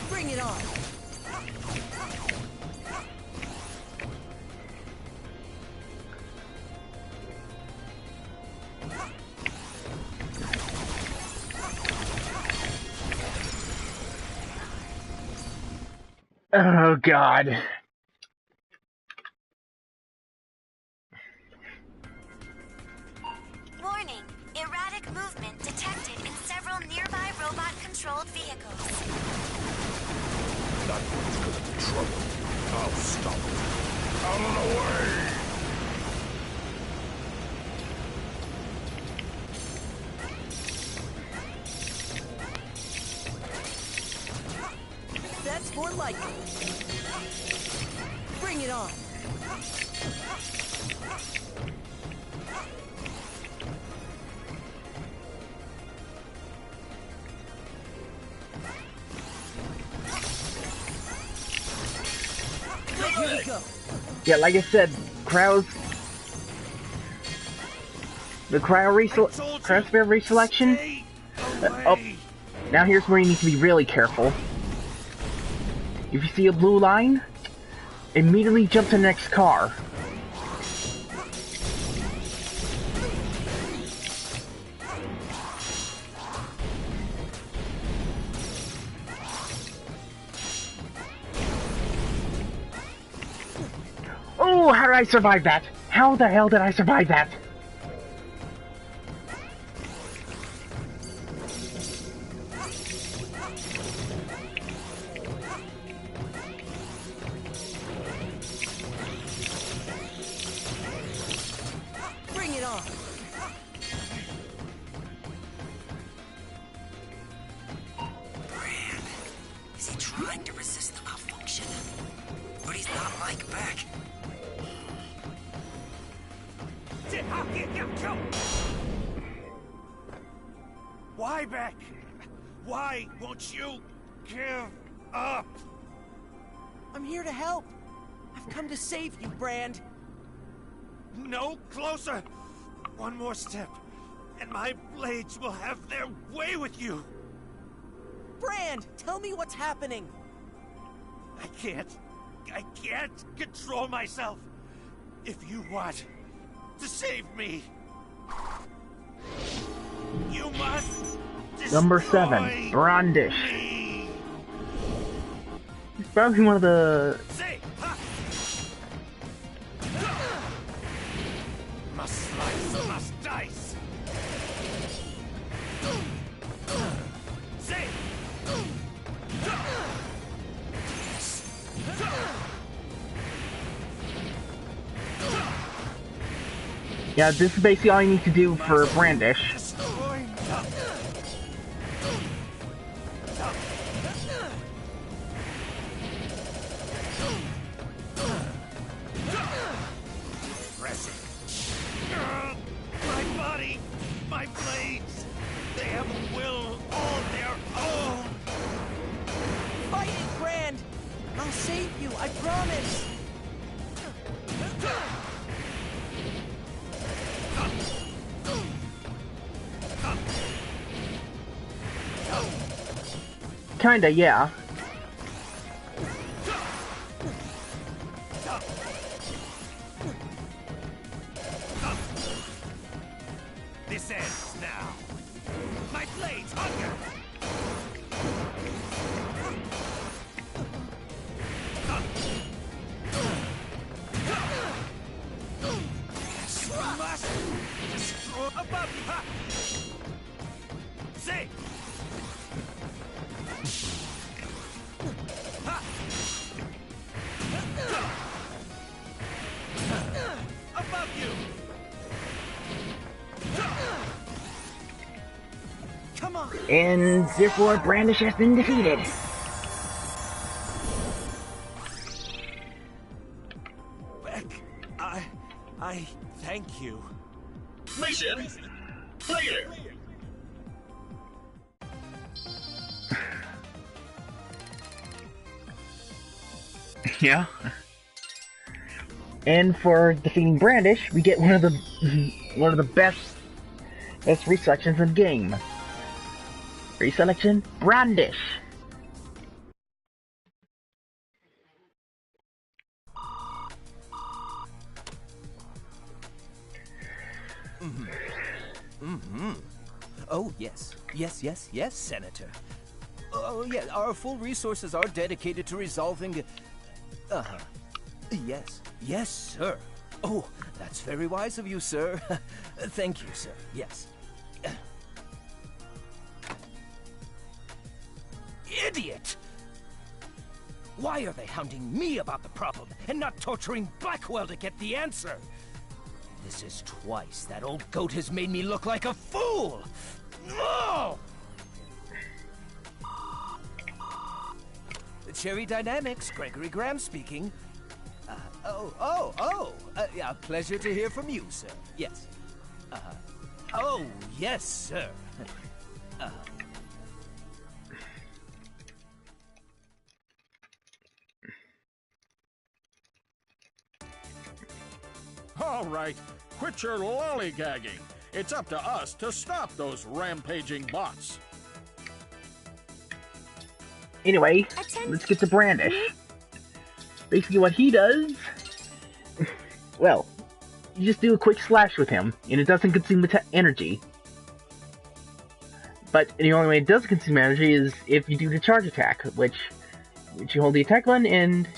Bring it on. Oh god. Warning. Erratic movement detected in several nearby robot-controlled vehicles. That one's gonna be trouble. I'll stop it. Out of the way! That's more like it. Bring it on. Here we go. Yeah, like I said, cryo's... The cryosphere reselection... oh, now here's where you need to be really careful. If you see a blue line, immediately jump to the next car. Oh, how did I survive that? How the hell did I survive that? Bring it on. Brand. Is he trying to resist the malfunction? But he's not like Beck. Why, Beck? Why won't you give up? I'm here to help. I've come to save you, Brand. No closer! One more step, and my blades will have their way with you! Brand, tell me what's happening. I can't control myself. If you want to save me, you must Number destroy 7, Brandish. me. He's probably one of the... Say, ha! Must slice, must dice. Say. Yeah, this is basically all you need to do for Brandish. Destroy me. My body, my blades, they have a will all their own. Fight it, Brand. I'll save you, I promise. Kinda, yeah. This ends now. My blades hunger. You must destroy above me. Ha! Say. Come on. And therefore, Brandish has been defeated. Beck, I thank you. Mission clear. Yeah. And for defeating Brandish, we get one of the best reselections in the game. Reselection, Brandish. Oh, yes. Yes, Senator. Oh, yeah, our full resources are dedicated to resolving... Yes, sir. Oh, that's very wise of you, sir. Thank you, sir. Yes. Idiot! Why are they hounding me about the problem and not torturing Blackwell to get the answer? This is twice that old goat has made me look like a fool! No! Cherry Dynamics, Gregory Graham speaking. Yeah, pleasure to hear from you, sir. Yes. Oh, yes, sir. All right, quit your lollygagging. It's up to us to stop those rampaging bots. Anyway, let's get to Brandish. Basically what he does... Well, you just do a quick slash with him, and it doesn't consume energy. But the only way it does consume energy is if you do the charge attack, which you hold the attack button, and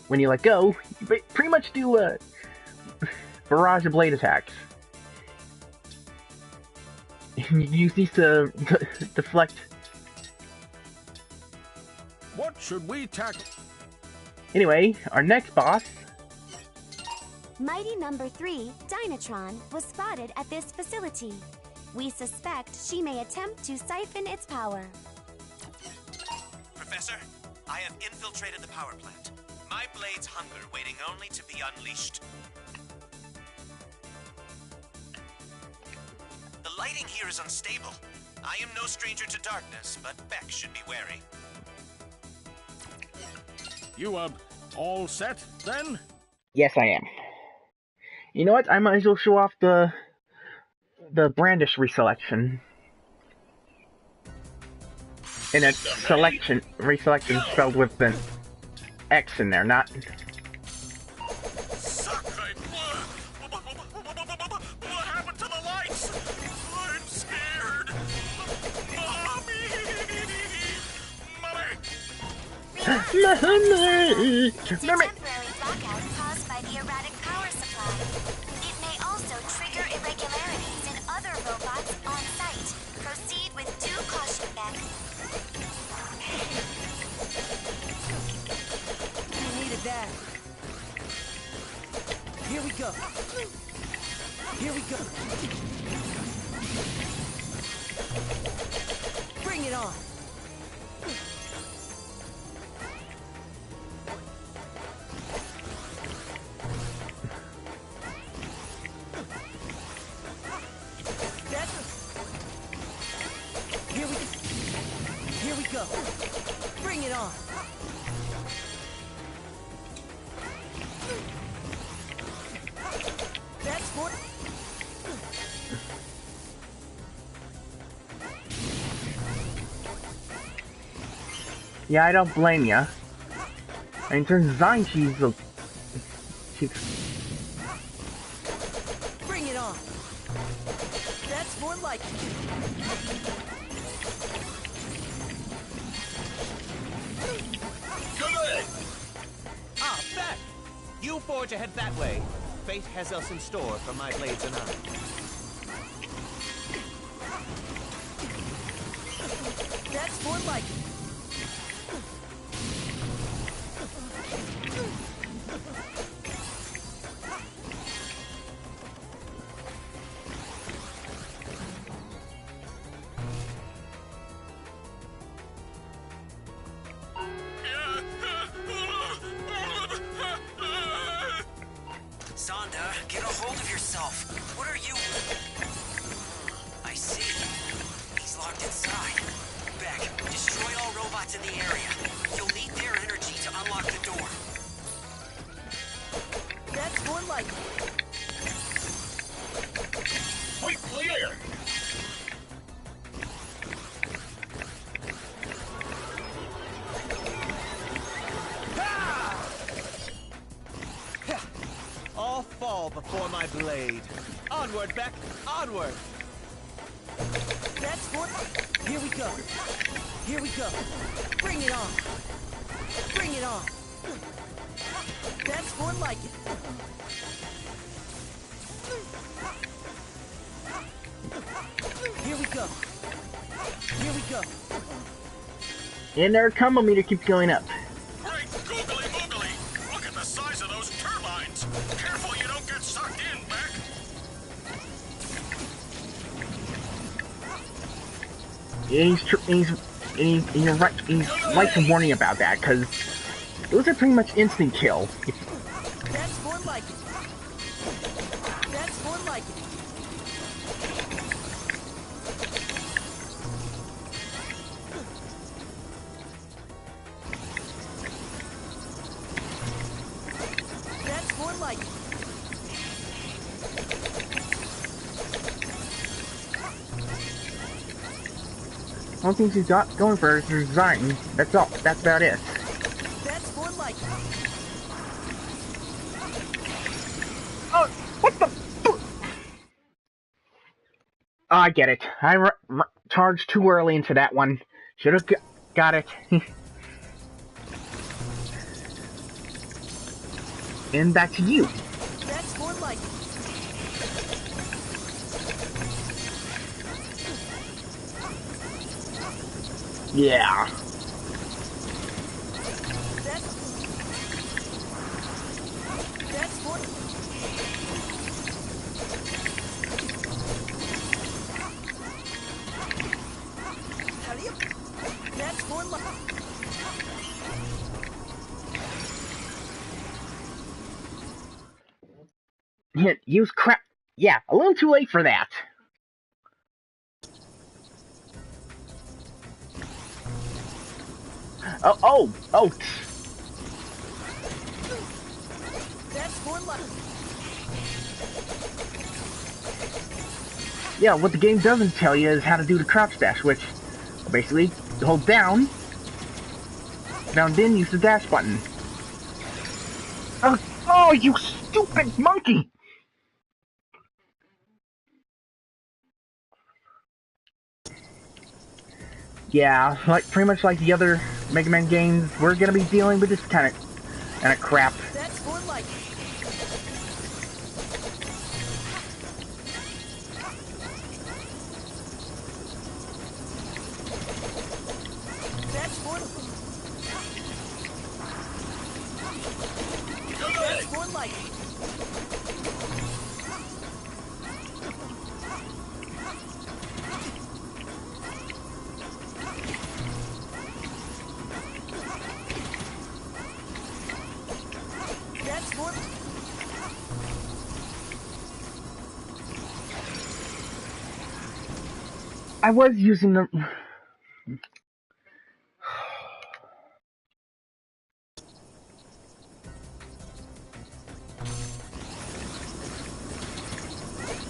when you let go, you pretty much do a barrage of blade attacks. You use these to deflect. What should we tackle? Anyway, our next boss... Mighty Number 3, Dynatron, was spotted at this facility. We suspect she may attempt to siphon its power. Professor, I have infiltrated the power plant. My blades hunger, waiting only to be unleashed. The lighting here is unstable. I am no stranger to darkness, but Beck should be wary. You, all set, then? Yes, I am. You know what? I might as well show off the Brandish reselection. And a reselection spelled with an X in there, not... What happened to the lights? I'm scared. Mommy! It's a temporary blackout caused by the erratic power supply. It may also trigger irregularities in other robots on site. Proceed with due caution, Beck. You needed that. Here we go. Here we go. Bring it on. Here we go. Bring it on. That's for... Yeah, I don't blame ya. In terms of design, she's Bring it on. That's more like it. Ah, Beck! You forge ahead that way. Fate has us in store for my blades and I. That's more like it. robots in the area. You'll need their energy to unlock the door. That's more like it. Point clear! All fall before my blade. Onward, Beck, onward! That's more. Here we go. Here we go. Bring it on. Bring it on. That's more like it. Here we go. Here we go. And our combo meter keeps going up. Great googly moogly! Look at the size of those turbines! Careful you don't get sucked in, Beck! You're right to warning about that, because those are pretty much instant kill. That's more like it. That's more like it. That's more like it. One thing she's got going for her is her design. That's all. That's about it. That's more like it. Oh, what the? Oh, I get it. I charged too early into that one. Should have got it. And back to you. That's more like it. Yeah. That's more. Hurry up. That's more like. Hit. Use crap. Yeah, a little too late for that. Oh. That's more like. Yeah, what the game doesn't tell you is how to do the crouch dash, which basically you hold down, then use the dash button. Oh, you stupid monkey! Yeah, like pretty much like the other Mega Man games, we're gonna be dealing with this kind of crap. That's more like. That's more. That's more like. That's more. I was using the...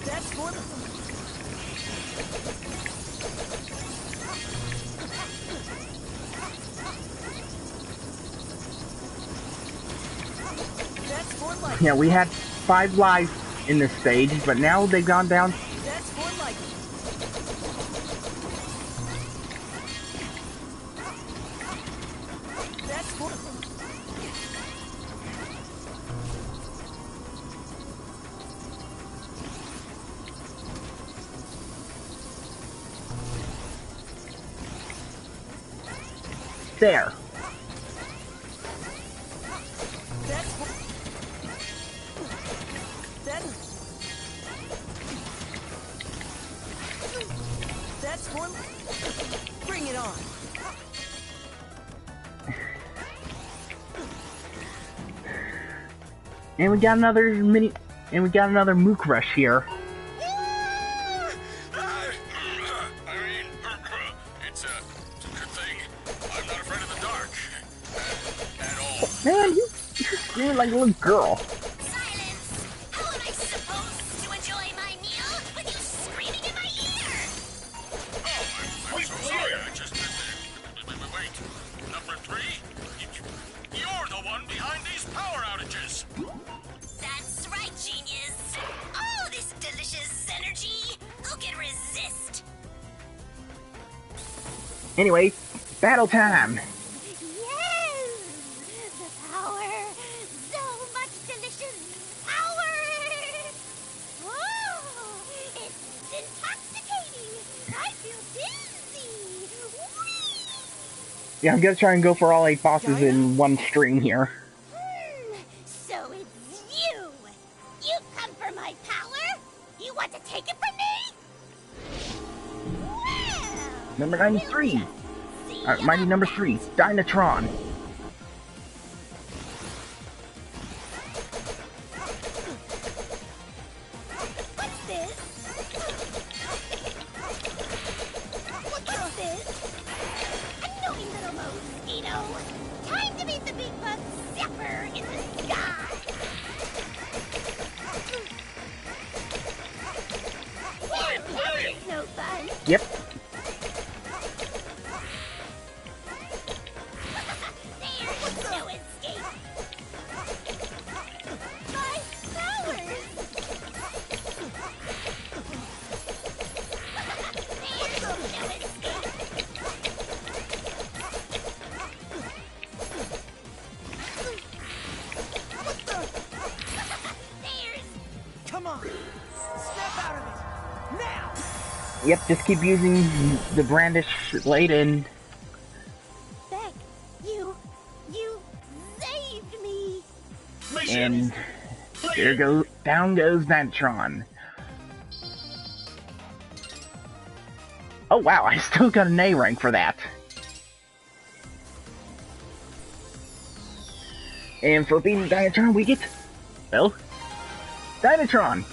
That's more. That's more like. Yeah, we had 5 lives in this stage, but now they've gone down. That's more like. That's more. There. That's more. That's more. Bring it on. And we got another Mook Rush here. It's a good thing I'm not afraid Man, you're screaming like a little girl. Silence! How am I supposed to enjoy my meal with you screaming in my ear? Oh, I'm so sorry. I just... Wait. Number 3? You're the one behind these power outages. That's right, genius. Oh, this delicious energy. Who can resist? Anyway, battle time. Yes! The power! So much delicious power! Oh, it's intoxicating! I feel dizzy! Whee! Yeah, I'm gonna try and go for all 8 bosses in one string here. So it's you! You come for my power? You want to take it from me? Well, Number 93. Mighty number 3, Dynatron. what's this? What's this? Annoying little mosquito! Time to meet the big bug zipper in the sky! No fun. Yep. There's no escape. My powers. There's no escape. There's... Come on! Step out of it! Now! Yep, just keep using the brandish blade and... Beck, you saved me. And down goes Dynatron. Oh wow, I still got an A rank for that. And for beating Dynatron, we get, well, Dynatron.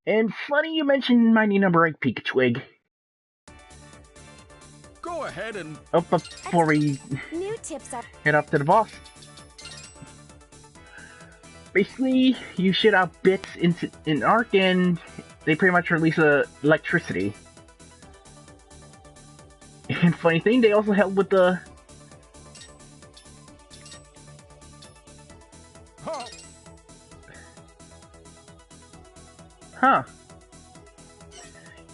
And funny you mentioned Mighty number 8 Pikachu. Go ahead and... Oh, before we New tips are head up to the boss. Basically, you shoot out bits in arc and they pretty much release electricity. And funny thing, they also help with the... Huh.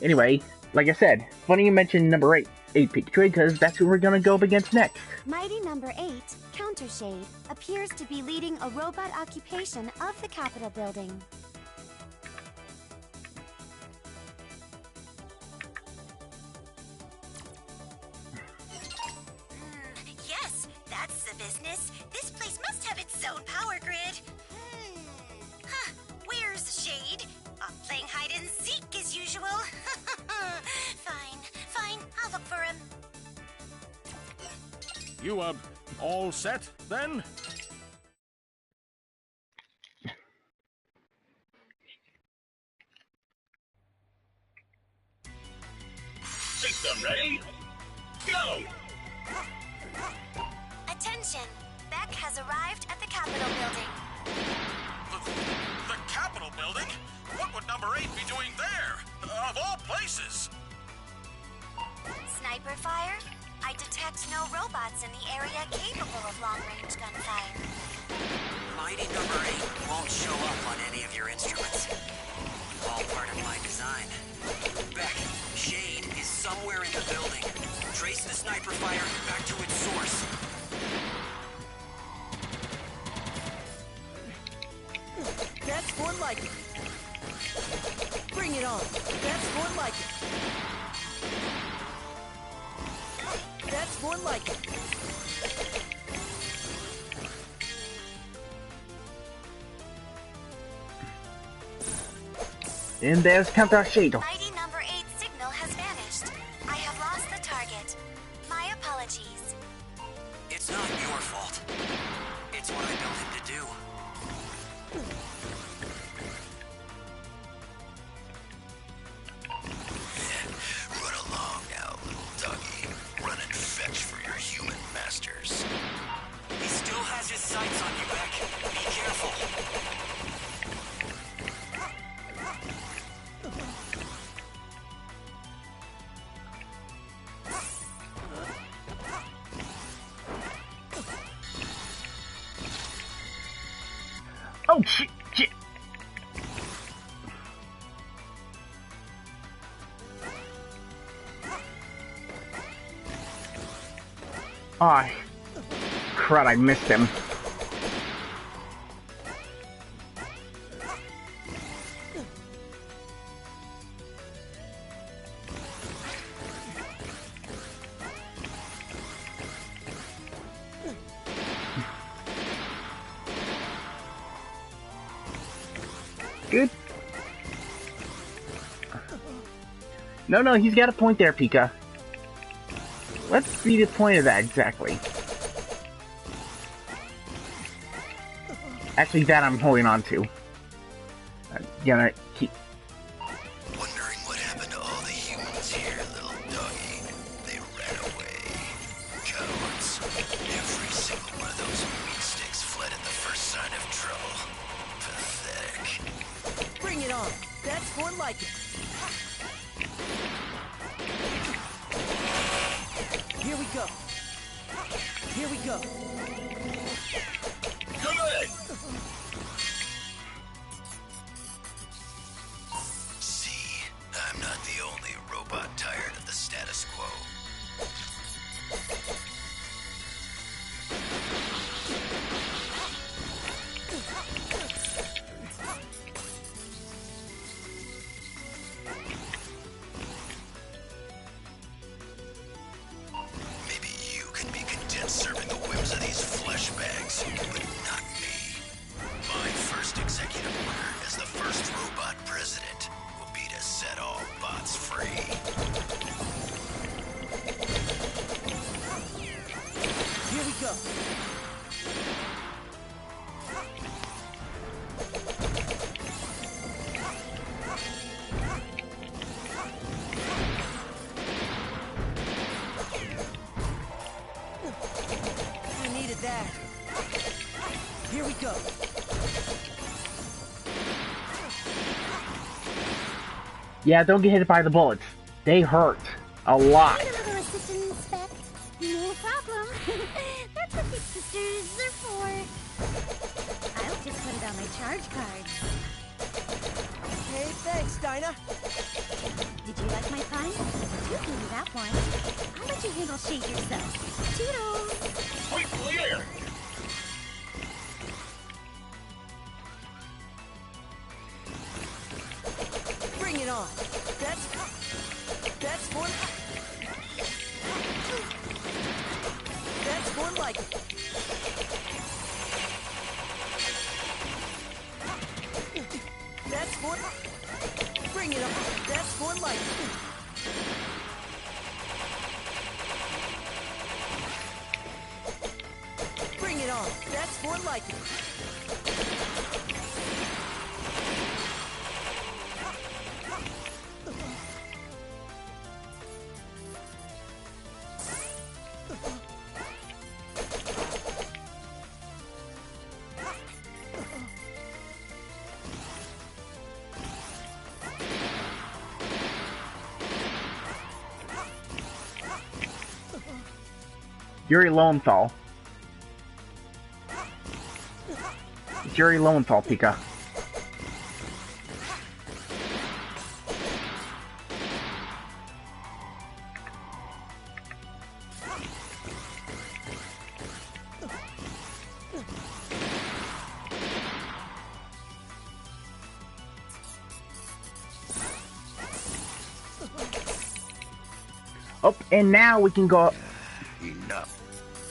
Anyway, like I said, funny you mentioned number 8 Pikachu, because that's who we're gonna go up against next. Mighty number 8, Countershade, appears to be leading a robot occupation of the Capitol building. Yes, that's the business. This place must have its own power grid. Huh, where's Shade? Off playing hide and seek as usual. Fine, I'll look for him. You, all set, then? System ready? Go! Attention! Beck has arrived at the Capitol building. The Capitol building? What would number 8 be doing there? Of all places! Sniper fire? I detect no robots in the area capable of long-range gunfire. Mighty number 8 won't show up on any of your instruments. All part of my design. Beck, Shade is somewhere in the building. Trace the sniper fire back to its source. That's more like it. Bring it on. That's more like it. That's more like it. And there's Countershade. Mighty number 8 signal has vanished. I have lost the target. My apologies. It's not your fault. It's what I built him to do. Run along now, little doggy. Run and fetch for your human masters. Oh shit! Shit! Ah, crud! I missed him. Good. No, he's got a point there, Pika. Let's see the point of that exactly. Actually, that I'm holding on to. Gonna keep. Wondering what happened to all the humans here, little doggy. They ran away. Cowards. Every single one of those meat sticks fled at the first sign of trouble. Pathetic. Bring it on. That's more like it. Here we go. Here we go. Good! See, I'm not the only robot tired of the status quo. Maybe you can be content serving the whims of these flesh bags, but not me. My first executive order as the first robot president will be to set all bots free. Here we go. I needed that. Here we go. Yeah, don't get hit by the bullets. They hurt a lot. Need a little assistant inspect? No problem. That's what these sisters are for. I'll just put it on my charge cards. Hey, thanks, Dinah. Did you like my fun? You can do that one. I'll let you handle Shade yourself. Toodles! Bring it on. That's more. That's more like it. That's more. Bring it on. That's more like it. Bring it on. That's more like it. Yuri Lowenthal. It's Yuri Lowenthal, Pika. Oh, and now we can go. Enough.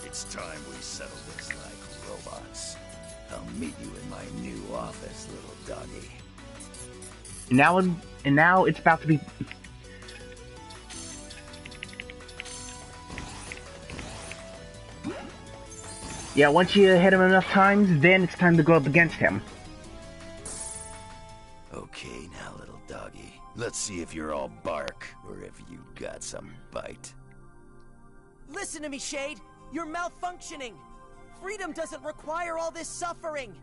It's time we settle this like robots. I'll meet you in my new office, little doggy. Now it's about to be. Yeah, once you hit him enough times, then it's time to go up against him. Okay, now, little doggy. Let's see if you're all bark, or if you got some bite. Listen to me, Shade. You're malfunctioning. Freedom doesn't require all this suffering.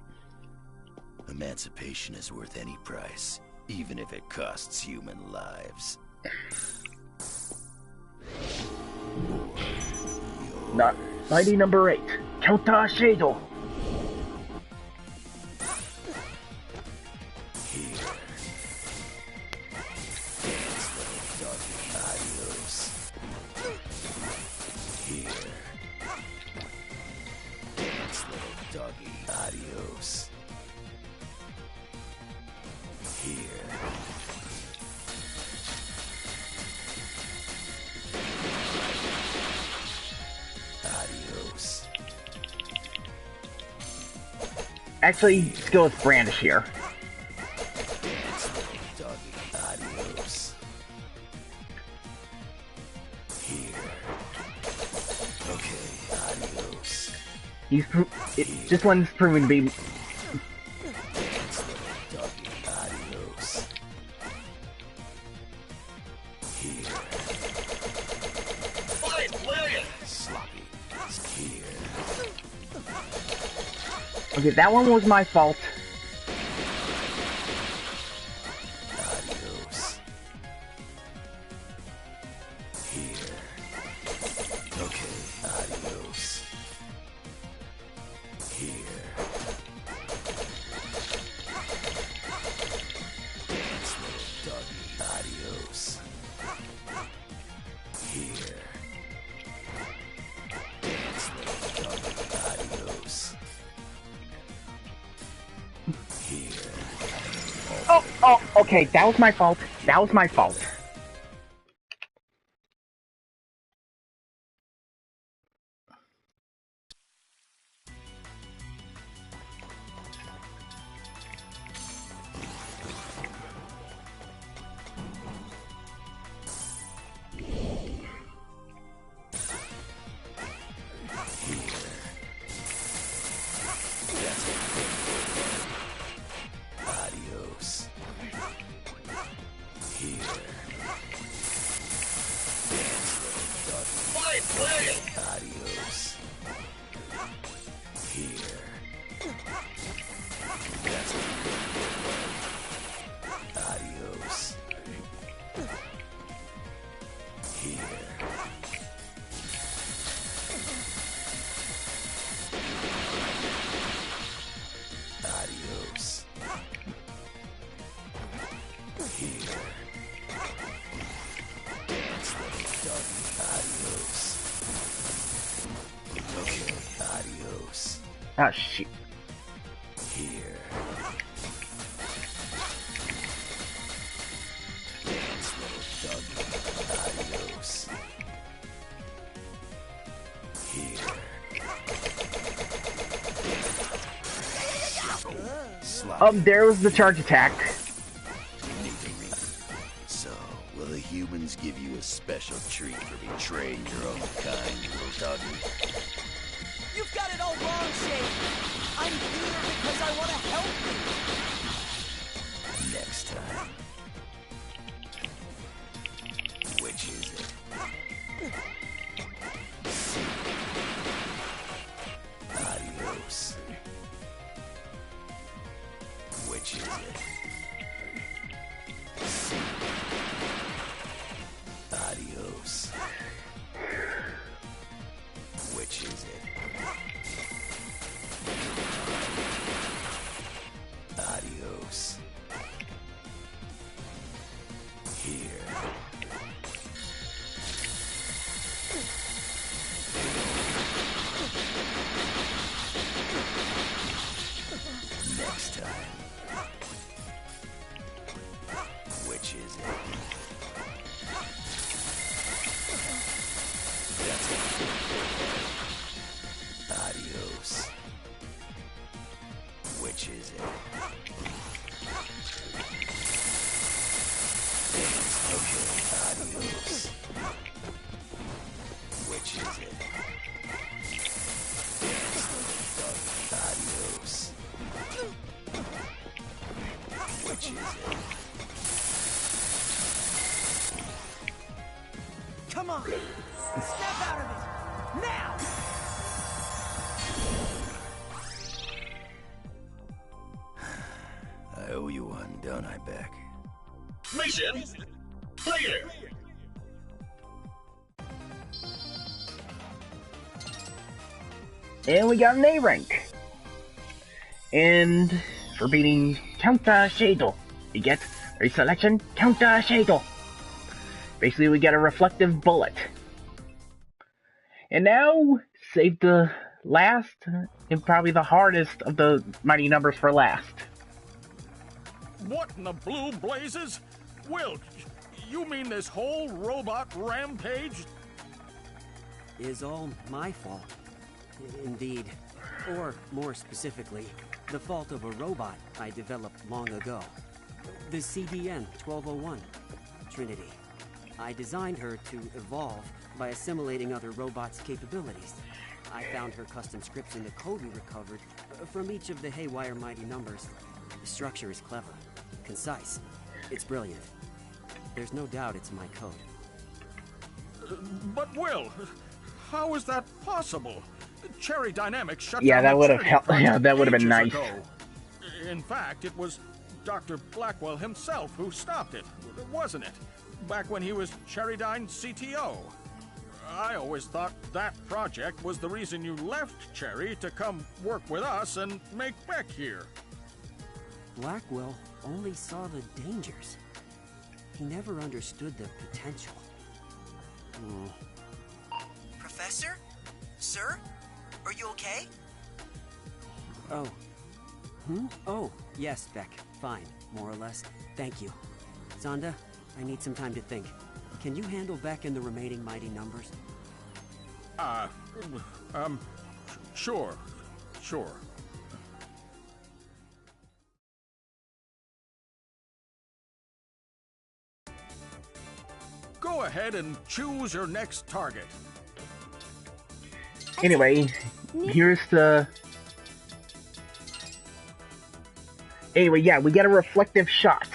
Emancipation is worth any price, even if it costs human lives. Not mighty number 8. Kyota Shado. Actually, let's go with Brandish here. Adios. Here. Okay, adios. This one's proven to be. Adios. Here. Fight, William! Sloppy. Here. Okay, that one was my fault. Adios. Here. Okay, adios. Here. Dance, little doggy. Adios. Here. Dance, little doggy. Adios. Here. Oh, okay, that was my fault. That was my fault. Adios. Here. Fight, William! Adios. Here. Adios. Here. Adios. Here. Dance, little doggy. Adios. Okay, adios. Oh, shoot. Here. Dance, little doggy. Adios. Here. Sloppy. There was the charge attack. So, will the humans give you a special treat for betraying your own kind, little doggy? You've got it all wrong, Shade. I'm here because I want to help you. Next time. Which is it? Adios. Which is it? Adios. Which is it? Adios. Here. Next time. Which is it? That's it. Adios. Which is it? Okay, adios. Which is it? Adios. Which is it? Come on. Snap out of it. Now. I owe you one, don't I, Beck? Mission clear! And we got an A rank. And for beating Counter Shadle, you get a selection Counter Shadle. Basically, we get a reflective bullet. And now, save the last and probably the hardest of the mighty numbers for last. What in the blue blazes? Will, you mean this whole robot rampage? Is all my fault. Indeed. Or, more specifically, the fault of a robot I developed long ago. The CDN-1201, Trinity. I designed her to evolve by assimilating other robots' capabilities. I found her custom scripts in the code we recovered from each of the Haywire mighty numbers. The structure is clever, concise. It's brilliant. There's no doubt it's my code. But Will, how is that possible? Cherry Dynamics shut Yeah, down that the would have Trinity helped. Yeah, project that would have been ages nice. ago. In fact, it was Dr. Blackwell himself who stopped it, wasn't it? Back when he was Cherrydyne CTO. I always thought that project was the reason you left Cherry to come work with us and make Beck here. Blackwell only saw the dangers. He never understood the potential. Professor? Sir? Are you okay? Oh. Oh, yes, Beck. Fine, more or less. Thank you. Zonda, I need some time to think. Can you handle Beck and the remaining mighty numbers? Sure. Go ahead and choose your next target. Anyway, here's the... Anyway, yeah, we get a reflective shot.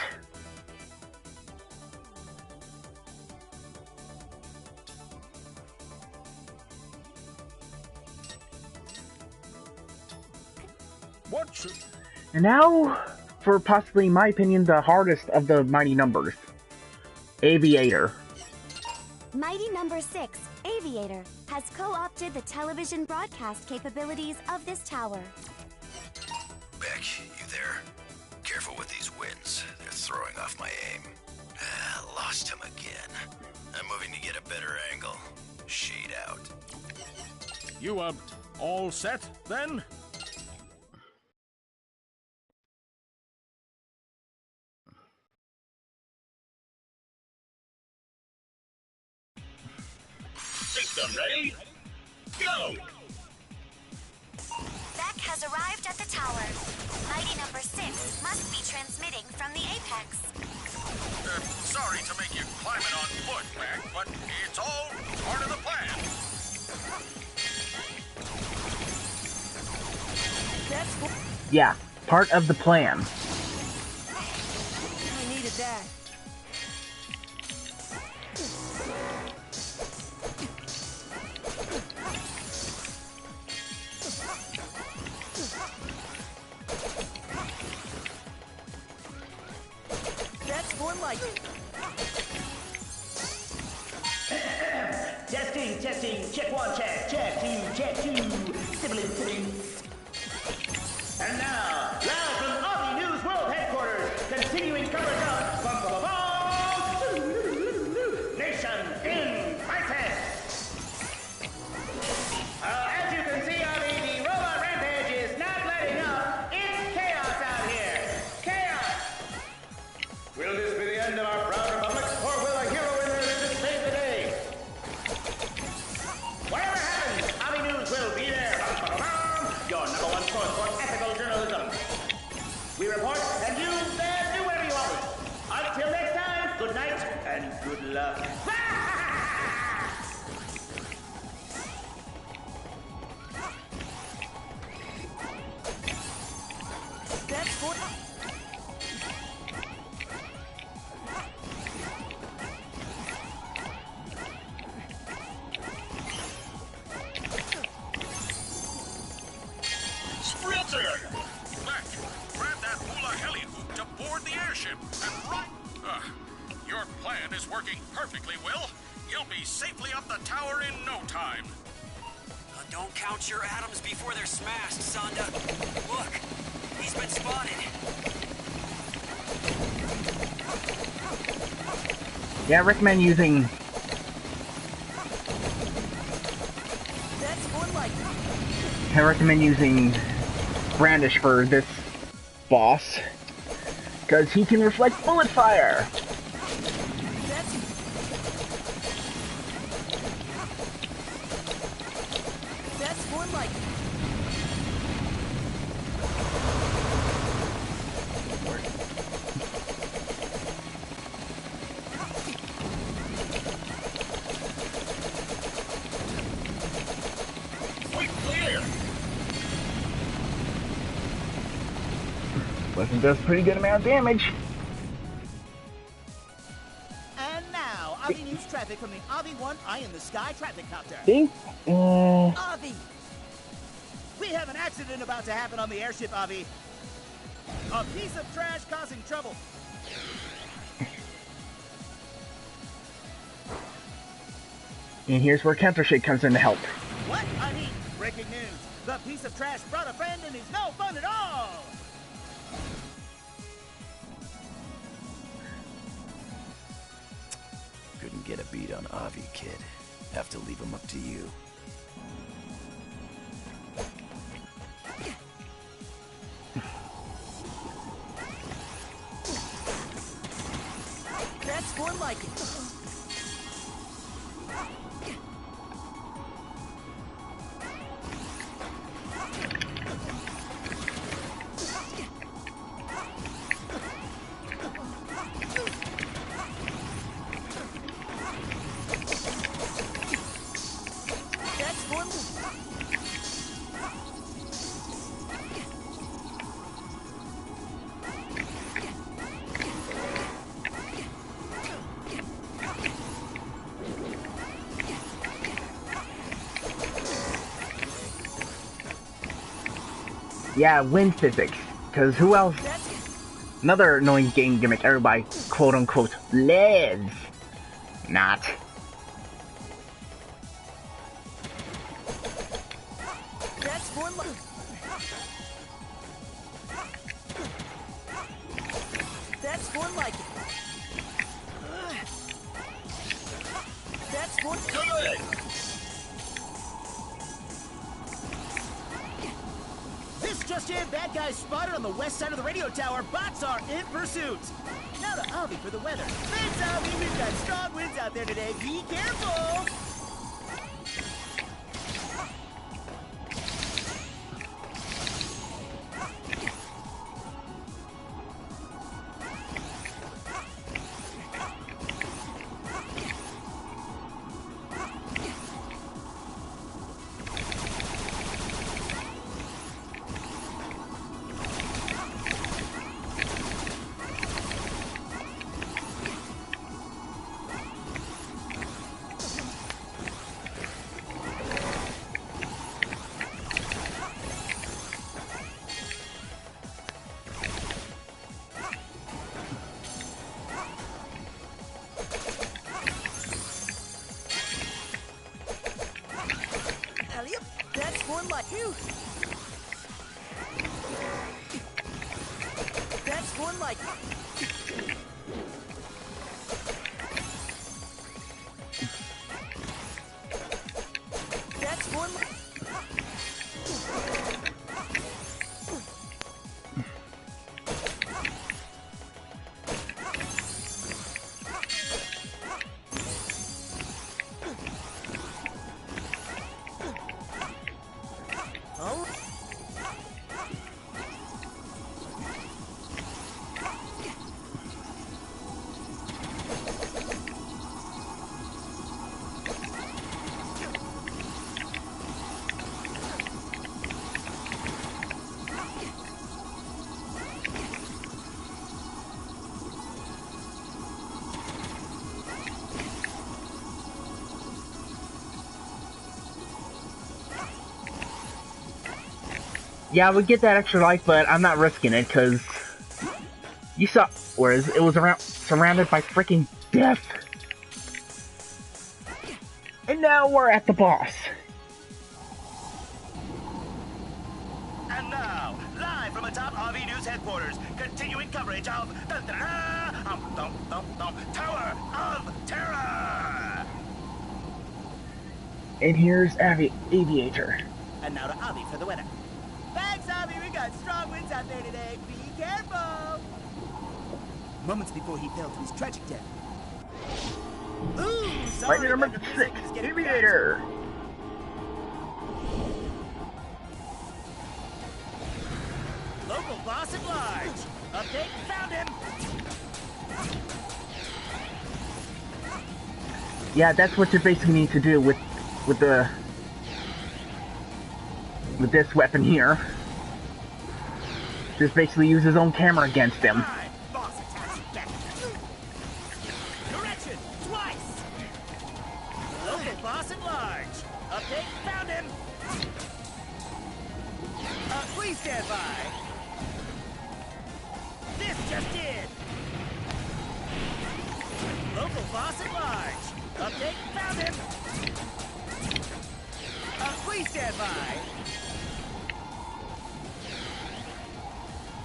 And now, for possibly, in my opinion, the hardest of the mighty numbers. Aviator. Mighty number 6, Aviator, has co-opted the television broadcast capabilities of this tower. Beck, you there? Careful with these winds. They're throwing off my aim. Lost him again. I'm moving to get a better angle. Shade out. You, all set, then? System ready? Go! Beck has arrived at the tower. Mighty number 6 must be transmitting from the apex. Sorry to make you climb it on foot, Beck, but it's all part of the plan. Yeah, part of the plan. I needed that. That's more like it. Testing, check 1, check 2, check 2. Sibling. And now, live from Aussie News World Headquarters, continuing coverage of Nation in Crisis. As you can see, the robot rampage is not letting up. It's chaos out here. Chaos. Will this be the end of our proud republic, or will a hero in their midst save the day? Whatever happens, Aussie News will be there. Your number one source for ethical journalism. We report, and you do whatever you want. Until next time, good night and good luck. That's more. Sprinter! Beck, grab that hula heli hoop to board the airship and run! Your plan is working perfectly, Will. You'll be safely up the tower in no time. Don't count your atoms before they're smashed, Sonda. Look, he's been spotted. Yeah, I recommend using... That's more like it. I recommend using Brandish for this boss. Because he can reflect bullet fire! That's more like it. It does a pretty good amount of damage. And now, Avi News traffic from the Avi-1 Eye in the Sky traffic copter. Think? Avi! We have an accident about to happen on the airship, Avi. A piece of trash causing trouble. And here's where Countershake comes in to help. What? I mean, breaking news. The piece of trash brought a friend and he's no fun at all! Couldn't get a beat on Avi, kid. Have to leave him up to you. That's more like it. That's more. Yeah, wind physics. Because who else? Another annoying game gimmick everybody quote-unquote lives. Not. That's more like. That's more like it. That's more good. This just in, bad guys spotted on the west side of the radio tower. Bots are in pursuit. Now to Avi for the weather. Thanks, Avi. We've got strong winds out there today. Be careful. That's more like you. That's more like. That's more like. Yeah, I would get that extra life, but I'm not risking it, because you saw, whereas it was surrounded by freaking death. And now we're at the boss. And now, live from atop RV News headquarters, continuing coverage of Tower of Terror. And here's Aviator. And now to Avi for the weather. Thanks, Avi. We got strong winds out there today. Be careful. Moments before he fell to his tragic death. Ooh, sorry. Right number 6, Aviator. Local boss at large. Update, found him. Yeah, that's what you basically need to do with this weapon here. Just basically use his own camera against him. Boss attacks back. Correction, twice. Local boss at large. Update, found him. Please stand by. This just in. Local boss at large. Update, found him. Please stand by.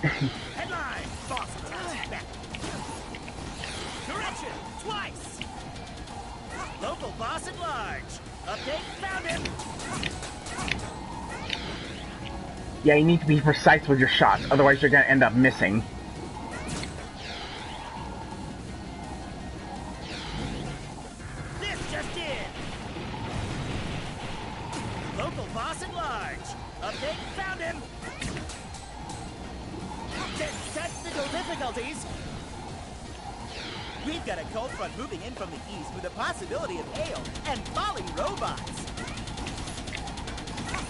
Headline, boss attacks back. Correction, twice. Local boss at large. Update, found him. Yeah, you need to be precise with your shots, otherwise you're gonna end up missing. This just in. Local boss at large. Update, found him. Technical difficulties. We've got a cold front moving in from the east with a possibility of hail and falling robots.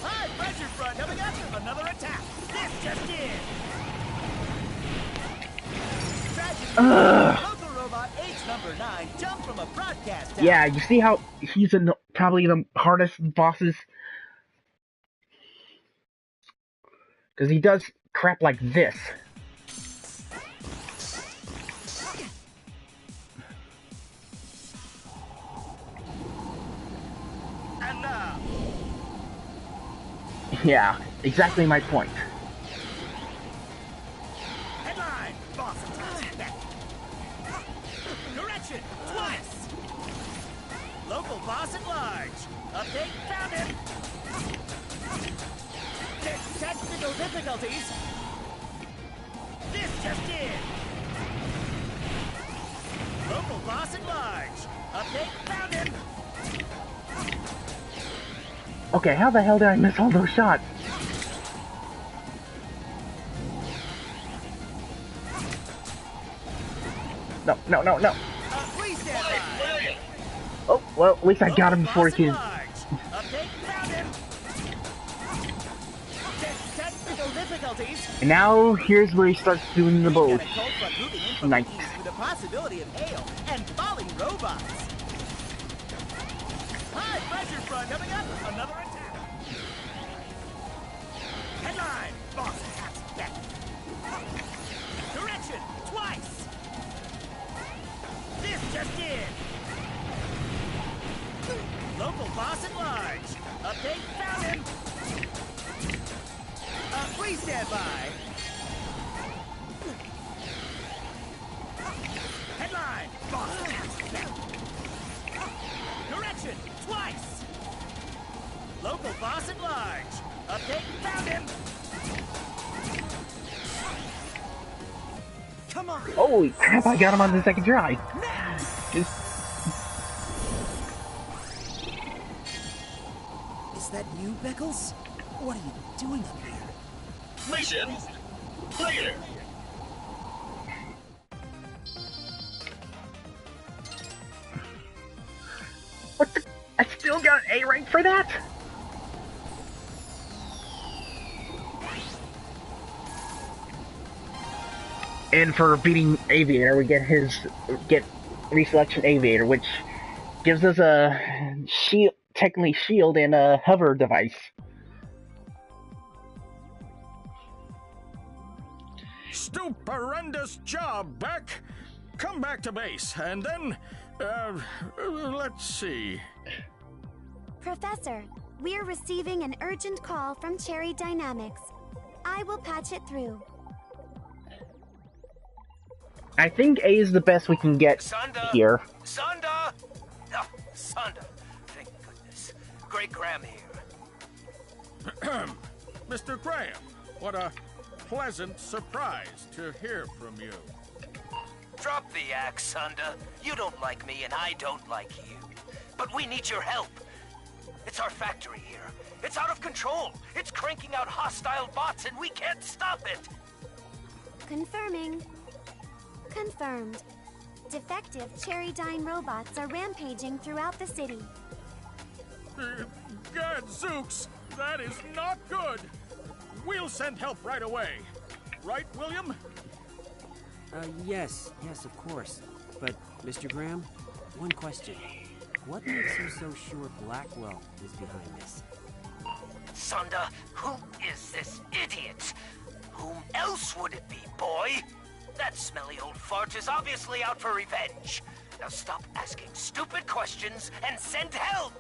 High pressure front coming up. Another attack. This just in. Tragedy. Local robot H number 9 jumped from a broadcast tower. Yeah, you see how he's probably the hardest bosses? Because he does crap like this. And now. Yeah, exactly my point. Headline, boss attacks back. Correction, twice. Local boss at large. Update, found him. Technical difficulties. This just in. Local boss at large. Update, found him. Okay, how the hell did I miss all those shots? No, no, no, no. Please stand by. Oh, well, at least I got him before he could... Update, found him. Technical difficulties. And now, here's where he starts doing the bullshit. Nice. With a possibility of hail and falling robots. High pressure front coming up. Another attack. Headline, boss attacks back. Correction, twice. This just in. Local boss at large. Update, found him. Please stand by. Headline, boss attacks back. Correction, twice. Local boss at large. Update, found him. Come on. Holy crap, I got him on the second try. Is that you, Beckles? What are you doing up here? Mission clear. What the? I still got an A rank for that? And for beating Aviator, we get reselection Aviator, which gives us a shield, technically shield and a hover device. Stupendous job, Beck. Come back to base, and then, let's see. Professor, we're receiving an urgent call from Cherry Dynamics. I will patch it through. I think A is the best we can get here. Sonda! Oh, Sonda. Thank goodness. Great Graham here. Mr. Graham, what a pleasant surprise to hear from you. Drop the axe, Sonda. You don't like me and I don't like you. But we need your help. It's our factory here. It's out of control. It's cranking out hostile bots and we can't stop it. Confirming. Confirmed. Defective Cherrydyne robots are rampaging throughout the city. Gadzooks, that is not good. We'll send help right away. right, William? Yes, of course. But, Mr. Graham, one question. What makes you so sure Blackwell is behind this? Sonda, who is this idiot? Whom else would it be, boy? That smelly old fart is obviously out for revenge. Now stop asking stupid questions and send help!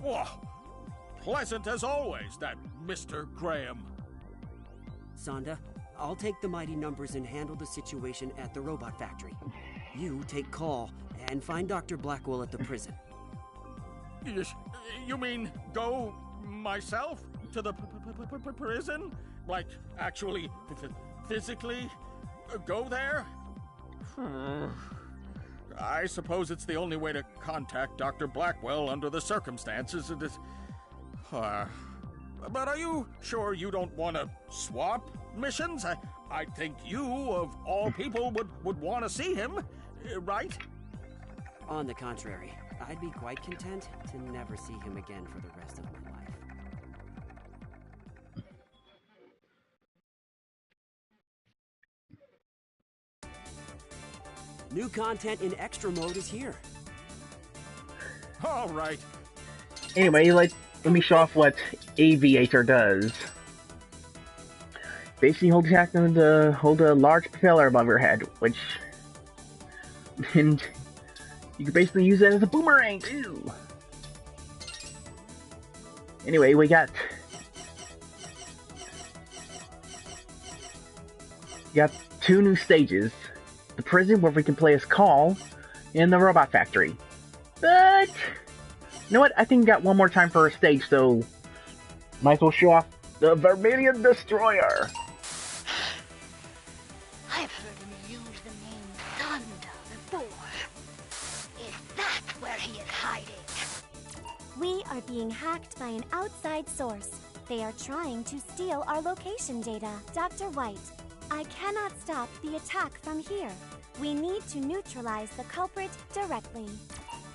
Whoa, pleasant as always, that Mr. Graham. Sonda, I'll take the mighty numbers and handle the situation at the robot factory. You take call and find Dr. Blackwell at the prison. You mean go myself to the prison? Like, actually, physically go there? I suppose it's the only way to contact Dr. Blackwell under the circumstances. But are you sure you don't want to swap missions? I think you, of all people, would want to see him, right? On the contrary, I'd be quite content to never see him again for the rest of my life. New content in extra mode is here. All right. Anyway, let me show off what Aviator does. Basically, hold a large propeller above your head, and you can basically use it as a boomerang too. Anyway, we got two new stages. The prison, where we can play as Call, and the robot factory. But, you know what? I think we got one more time for a stage, so might as well show off the Vermilion Destroyer. I've heard him use the name Thunder before. Is that where he is hiding? We are being hacked by an outside source. They are trying to steal our location data. Dr. White, I cannot stop the attack from here. We need to neutralize the culprit directly.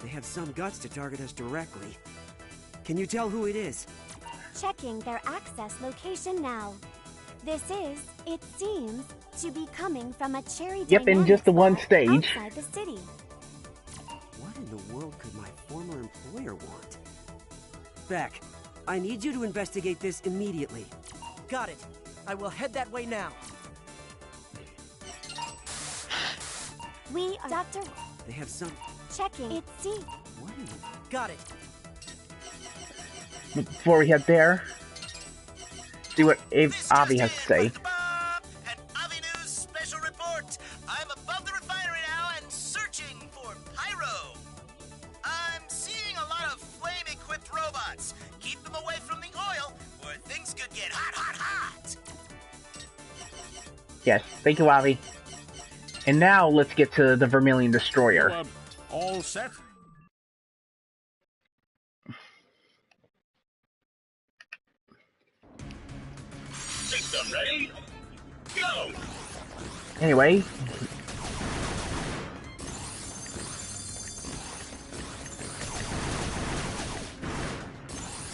They have some guts to target us directly. Can you tell who it is? Checking their access location now. This is, it seems, to be coming from a Cherry Yep, in just the one stage. Outside the city. What in the world could my former employer want? Beck, I need you to investigate this immediately. Got it. I will head that way now. We are Dr. They have some... Checking. It seems... What in the... Got it. Before we head there, see what Avi has to say. An Avi News special report. I'm above the refinery now and searching for pyro. I'm seeing a lot of flame-equipped robots. Keep them away from the oil, or things could get hot, hot, hot. Yes, thank you, Avi. And now let's get to the Vermilion Destroyer. All set? System ready? Go! Anyway.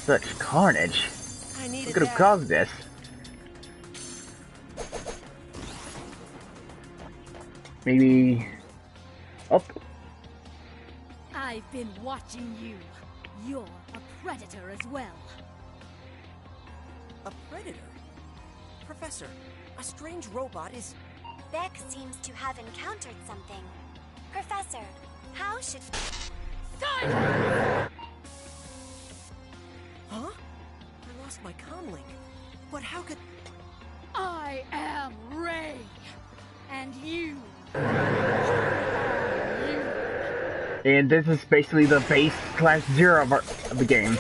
Such carnage. Who could have caused this? Maybe... Oh. I've been watching you. You're a predator as well. A predator? Professor, a strange robot is... Beck seems to have encountered something. Professor, how should... Silence! Huh? I lost my comlink. But how could... I am Ray. And you... And this is basically the base class 0 of the game.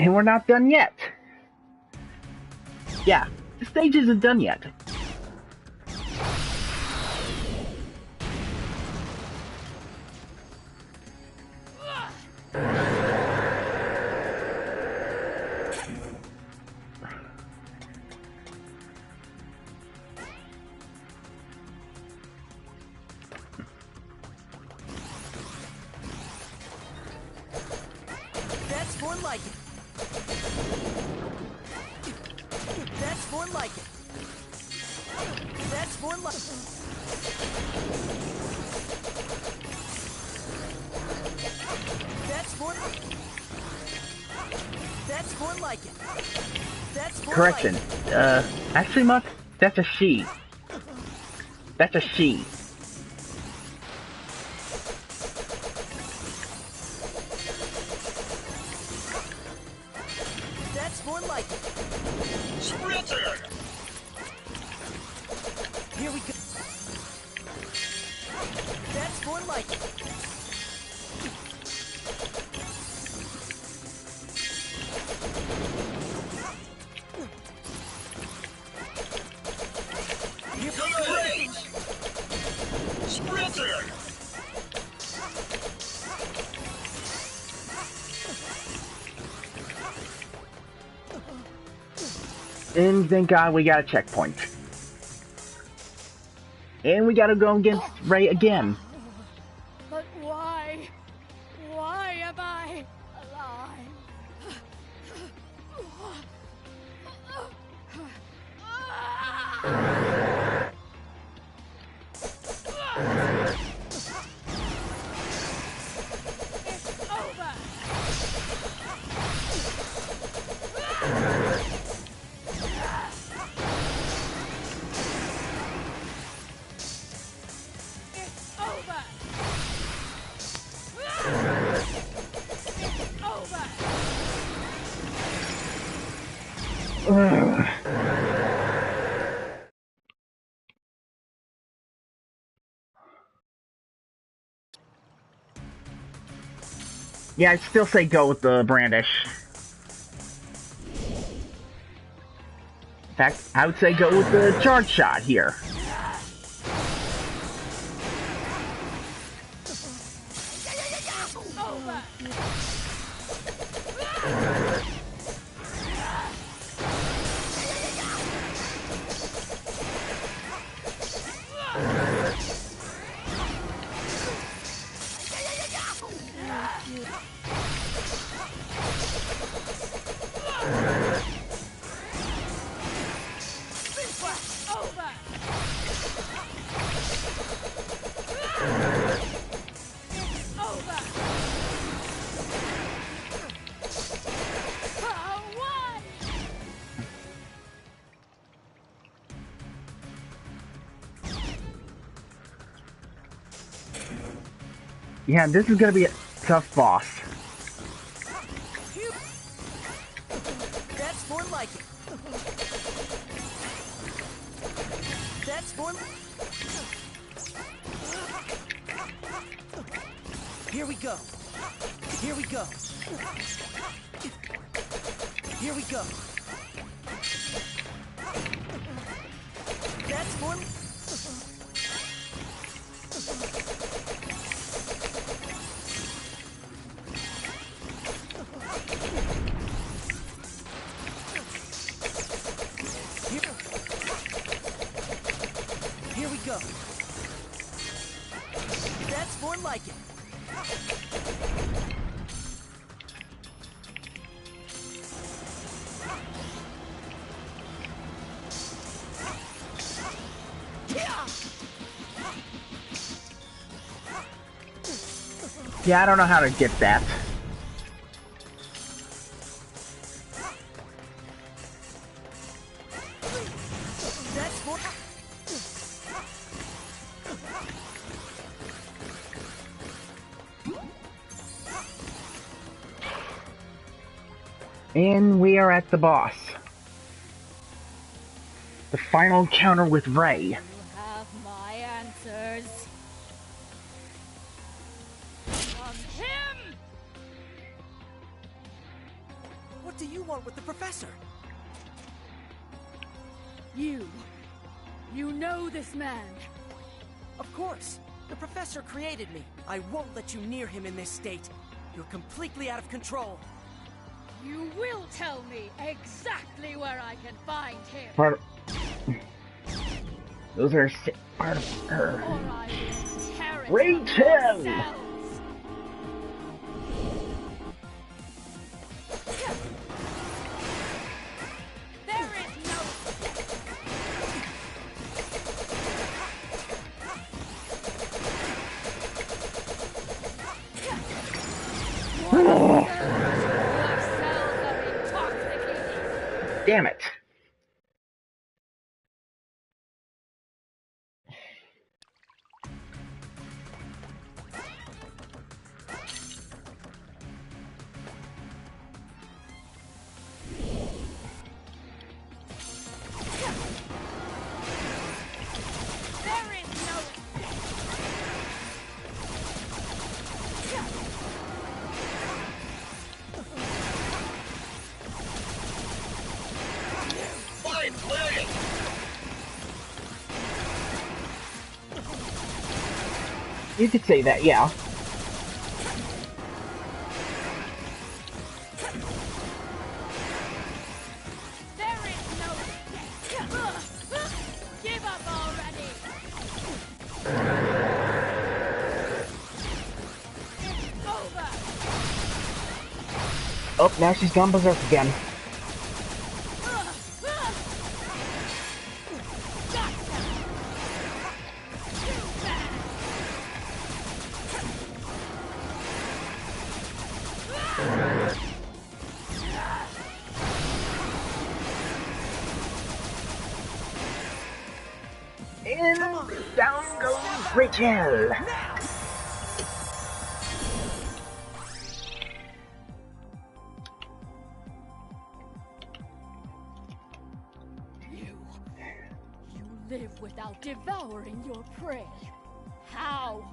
And we're not done yet. Yeah, the stage isn't done yet. That's more like it. That's more like it. That's more like it. That's more. That's more like it. That's more Correction. like it. Actually, Mutt, that's a she. That's a she. That's more like it. Sprinter! Here we go. That's more like it. Here To the range! Sprinter! And thank God we got a checkpoint. And we gotta go against Ray again. But why? Why am I alive? It's over. It's over. It's over. Yeah, I'd still say go with the brandish. In fact, I would say go with the charge shot here. Over. Over. It's over. Why? Yeah, this is gonna be a tough boss. That's more like it. That's more. Here we go. Here we go. Here we go. That's more. Here we go. That's more like it. Yeah, I don't know how to get that. That's more. And we are at the boss. The final encounter with Ray. You have my answers. From him! want with the professor? You know this man. Of course. The professor created me. I won't let you near him in this state. You're completely out of control. You will tell me exactly where I can find him. Part those are part of her. Or I will tear it Rachel! myself. There is no Damn it. You could say that, yeah. There is no give up already. It's over. Oh, now she's gone berserk again. And down goes Rachel. You live without devouring your prey. How?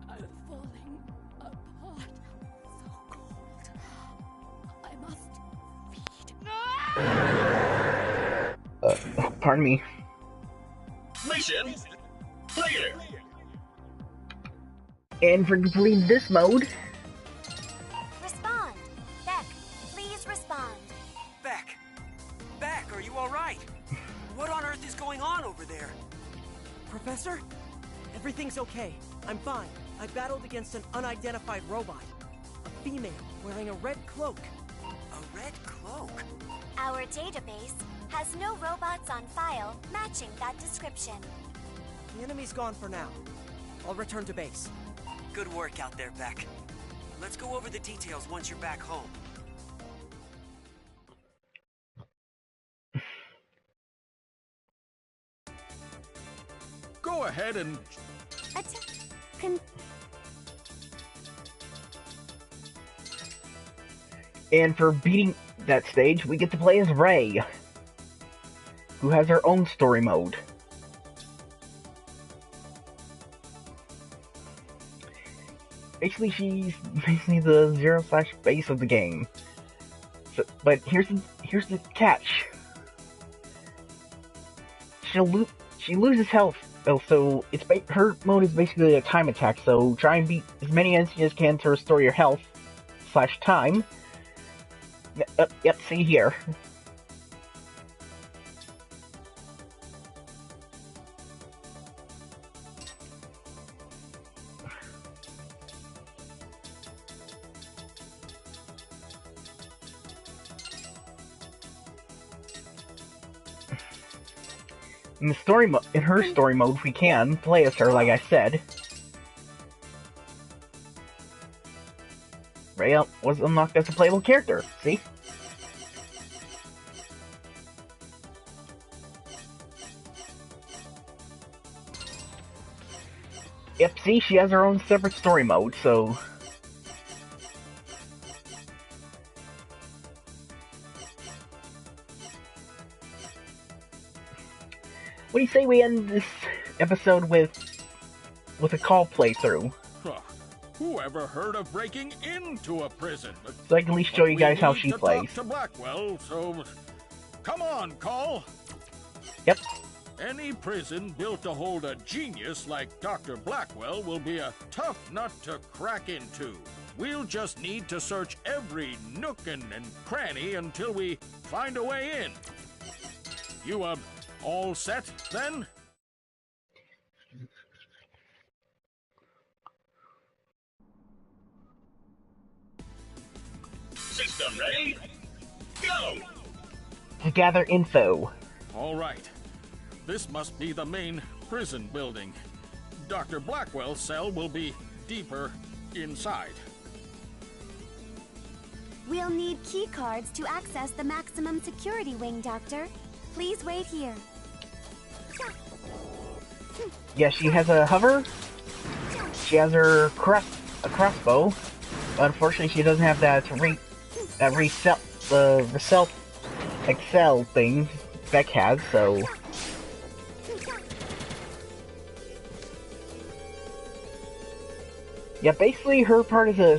I'm falling apart. So cold. I must feed. Pardon me. Mission clear. And for completing this mode, Respond. Beck, please respond. Beck! Beck, are you alright? What on earth is going on over there? Professor? Everything's okay. I'm fine. I battled against an unidentified robot. A female wearing a red cloak. A red cloak? Our database has no robots on file matching that description. The enemy's gone for now. I'll return to base. Good work out there, Beck. Let's go over the details once you're back home. Go ahead and... and for beating that stage, we get to play as Ray, who has her own story mode. Basically, she's basically the zero/base of the game. So, but here's the catch. She loses health, so her mode is basically a time attack. So try and beat as many enemies as can to restore your health / time. Yep, see here. In her story mode, we can play as her, like I said. Ray was unlocked as a playable character. See? Yep, see, she has her own separate story mode, so... What do you say we end this episode with a call playthrough? Huh. Who ever heard of breaking into a prison? So I can at least show you guys how We she need to plays. talk to Blackwell, so come on, Call. Yep. Any prison built to hold a genius like Dr. Blackwell will be a tough nut to crack into. We'll just need to search every nook and cranny until we find a way in. You, all set, then? System ready? Go! To gather info. All right. This must be the main prison building. Dr. Blackwell's cell will be deeper inside. We'll need key cards to access the maximum security wing, Doctor. Please wait here. Yeah, she has a hover. She has her crossbow. But unfortunately, she doesn't have that self excel thing Beck has. So yeah, basically her part is a.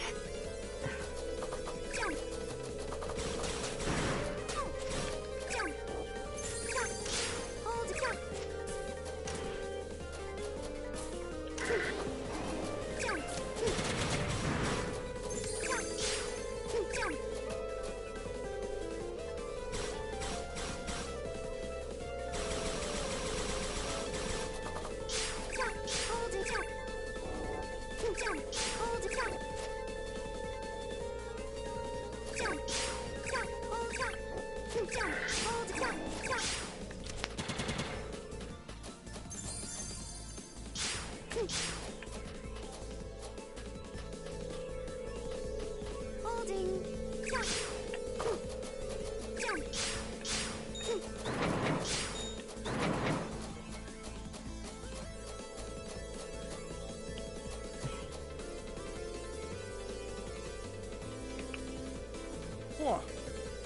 Whoa,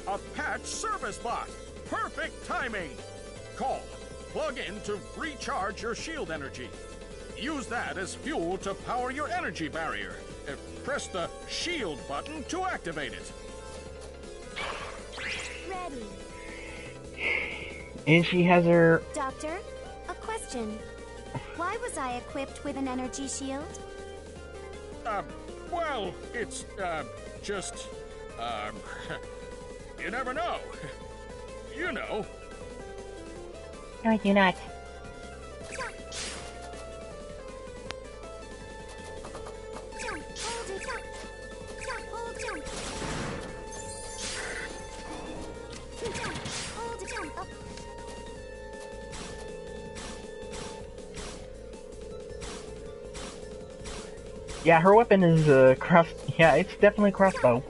a patch service bot. Perfect timing. Call. Plug in to recharge your shield energy. Use that as fuel to power your energy barrier. Press the shield button to activate it. Ready. And she has her. Doctor, a question. Why was I equipped with an energy shield? Well, it's, just, you never know. You know. No, I do not. Yeah, her weapon is yeah, it's definitely a crossbow.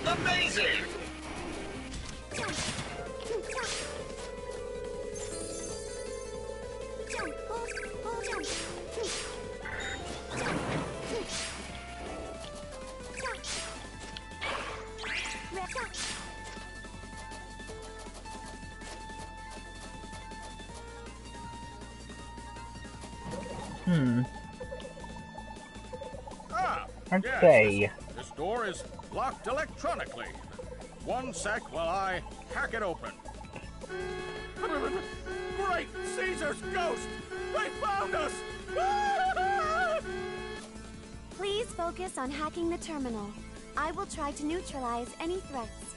Amazing! I'd Yes, say. This door is locked electronically. One sec while I hack it open. Great Caesar's ghost! They found us! Please focus on hacking the terminal. I will try to neutralize any threats.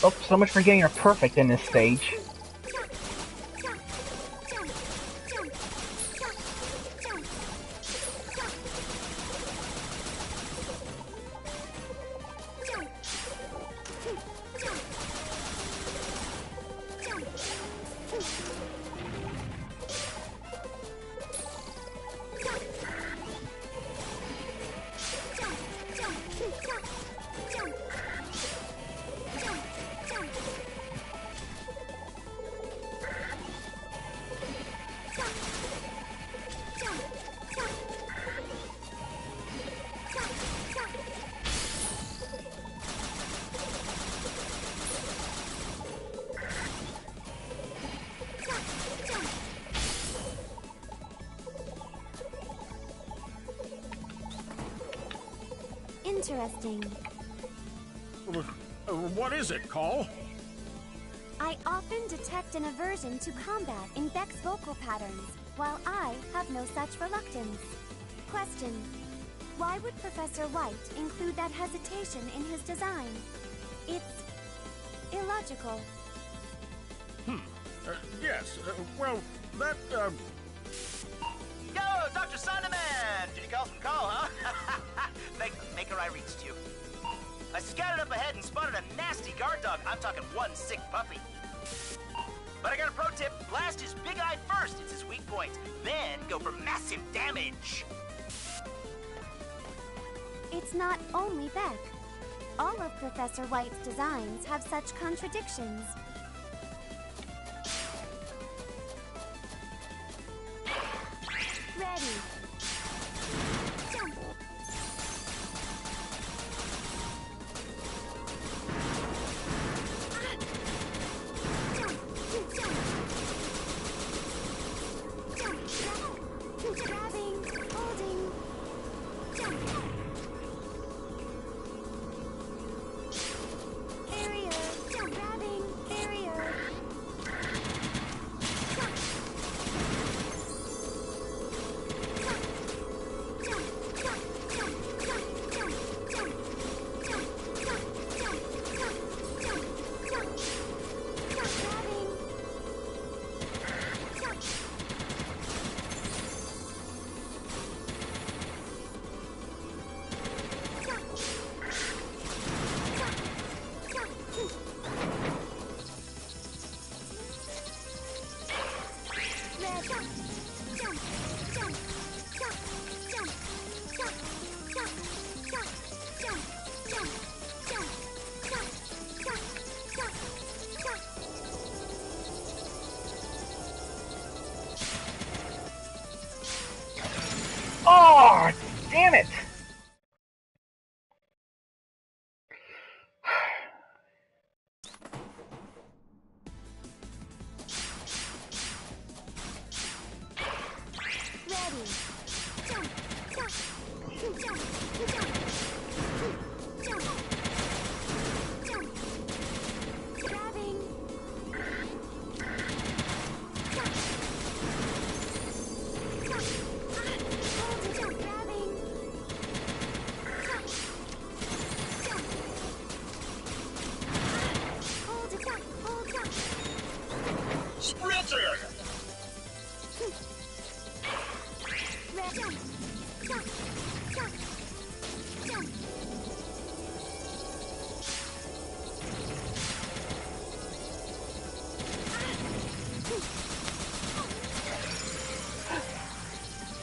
Oh, so much for getting her perfect in this stage. Interesting. What is it, Call? I often detect an aversion to combat in Beck's vocal patterns, while I have no such reluctance. Question: why would Professor White include that hesitation in his design? It's illogical. Yes. Well, that, Yo, Dr. Sonderman! Did you call from call, huh? Make her I reached you. I scouted up ahead and spotted a nasty guard dog. I'm talking one sick puppy. But I got a pro tip. Blast his big eye first. It's his weak point. Then go for massive damage. It's not only Beck. All of Professor White's designs have such contradictions. Ready. Jump. Grabbing, holding, jump. Barrier, jump. Grabbing, barrier. Oh, damn it!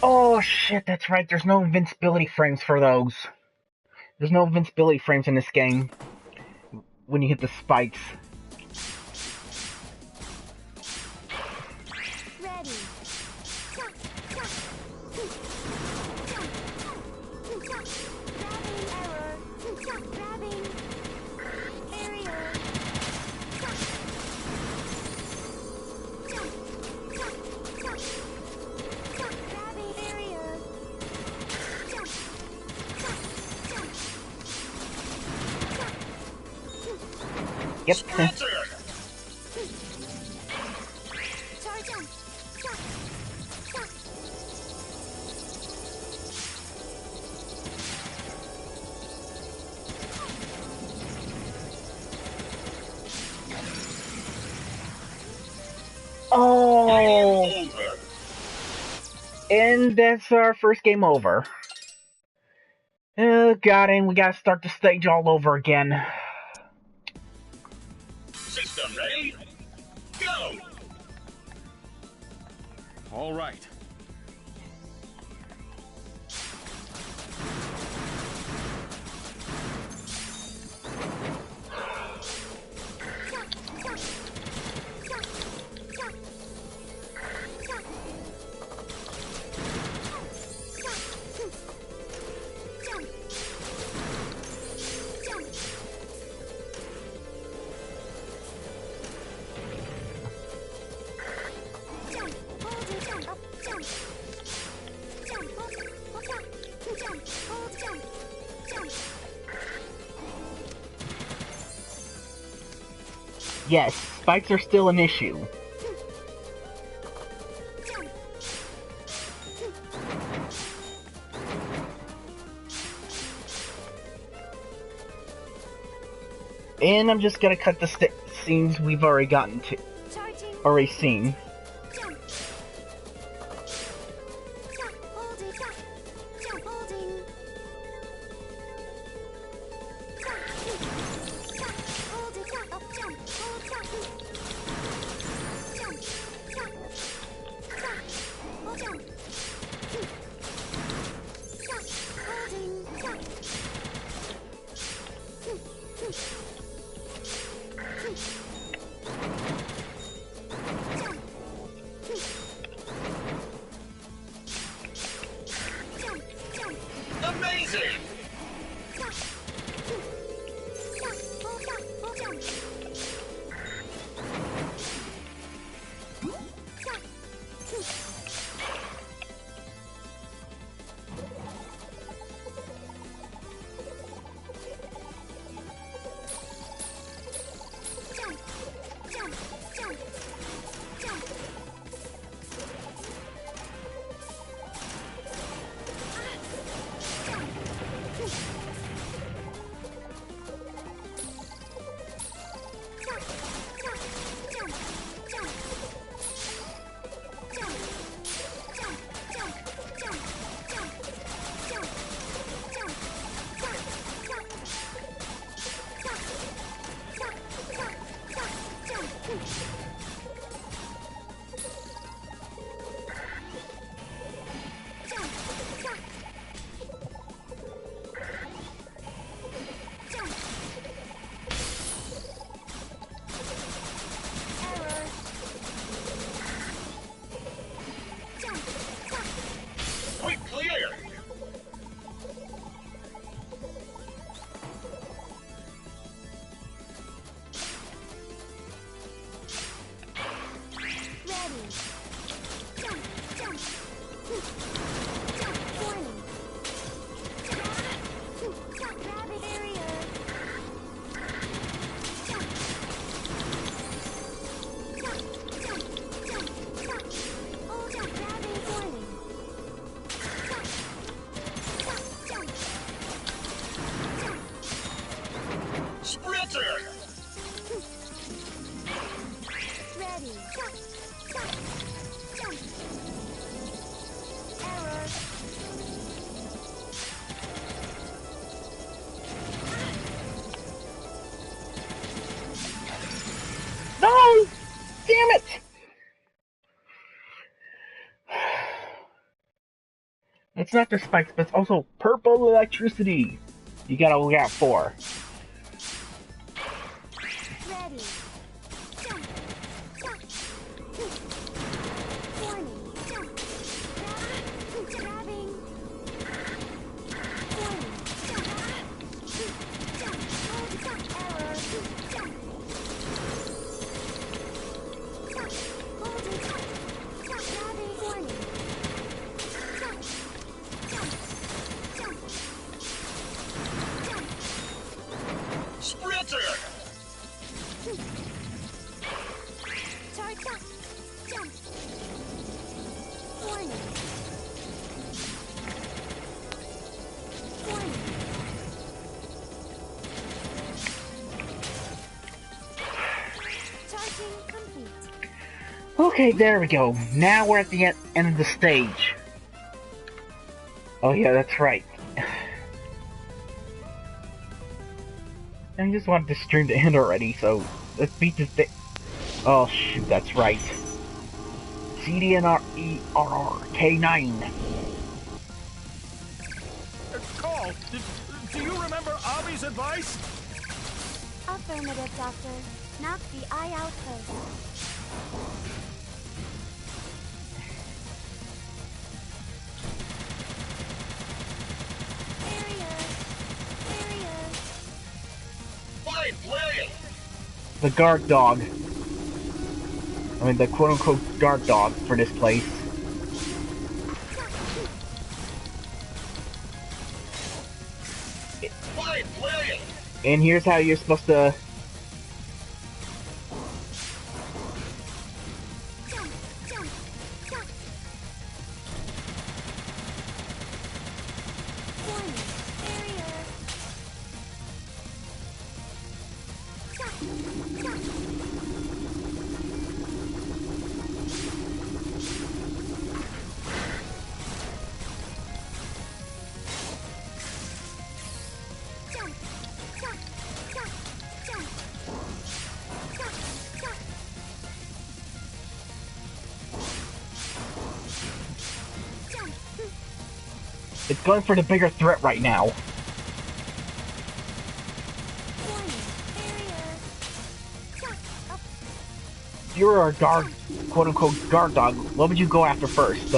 Oh shit, that's right, there's no invincibility frames for those. There's no invincibility frames in this game when you hit the spikes. Ready. Grabbing error. Grabbing barrier. Grabbing barrier. Yep. Charge on. And that's our first game over. Oh god, and we gotta start the stage all over again. System ready? Go! All right. Yes, spikes are still an issue. And I'm just gonna cut the scenes we've already gotten to. Already seen. No! Damn it! It's not just spikes, but it's also purple electricity. You gotta look out for. Ready. Okay, there we go. Now we're at the end of the stage. Oh yeah, that's right. I just wanted the stream to end already, so let's beat this thing. Oh shoot, that's right. CDNRERR K9. Call, do you remember Avi's advice? Affirmative, Doctor. Knock the eye out first. The guard dog. I mean, the quote-unquote guard dog for this place. And here's how you're supposed to... It's going for the bigger threat right now. If you were a guard, quote-unquote guard dog, what would you go after first?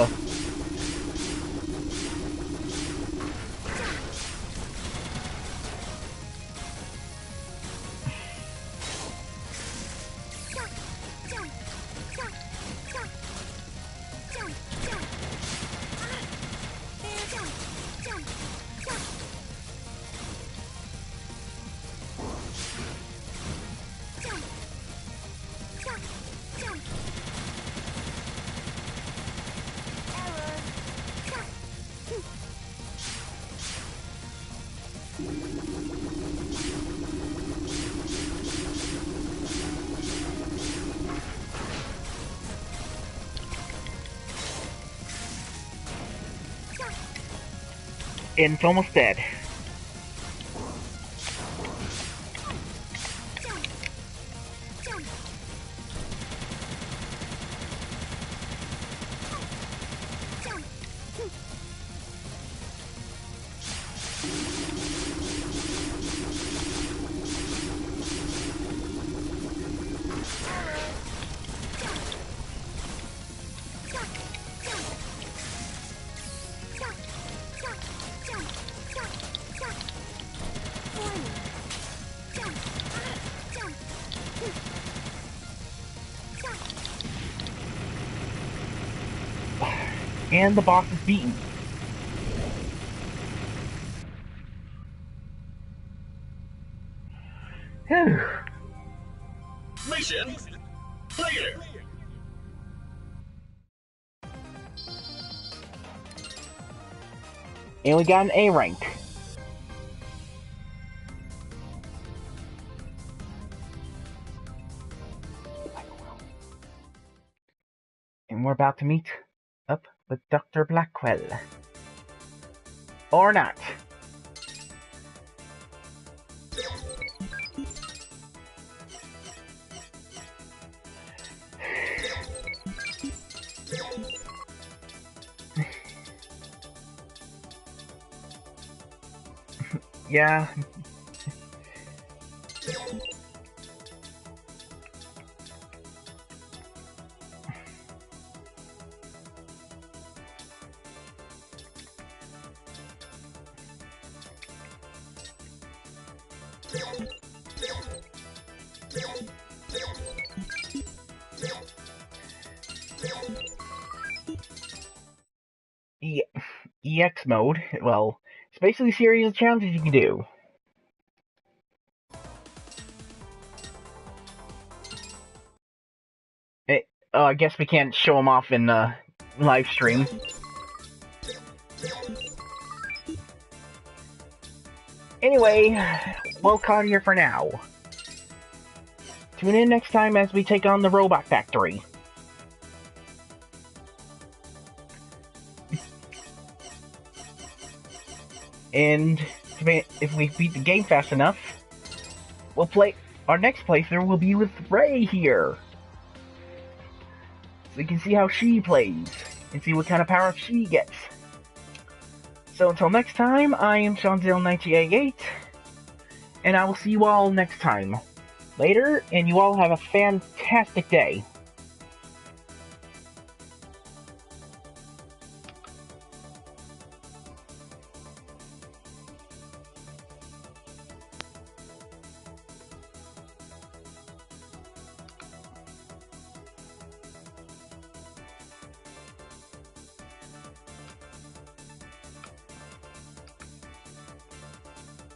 And it's almost dead. And the boss is beaten. Mission clear. And we got an A rank. And we're about to meet up with Dr. Blackwell. Or not. Yeah. EX mode, well, it's basically a series of challenges you can do. I guess we can't show them off in live stream. Anyway, we'll cut here for now. Tune in next time as we take on the Robot Factory. And if we beat the game fast enough, we'll play. Our next playthrough will be with Ray here, so you can see how she plays and see what kind of power she gets. So until next time, I am seanzilla1988, and I will see you all next time. Later, and you all have a fantastic day.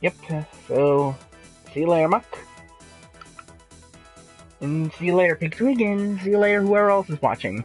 Yep, so see you later, Muck. And see you later, Pixie, and see you later, whoever else is watching.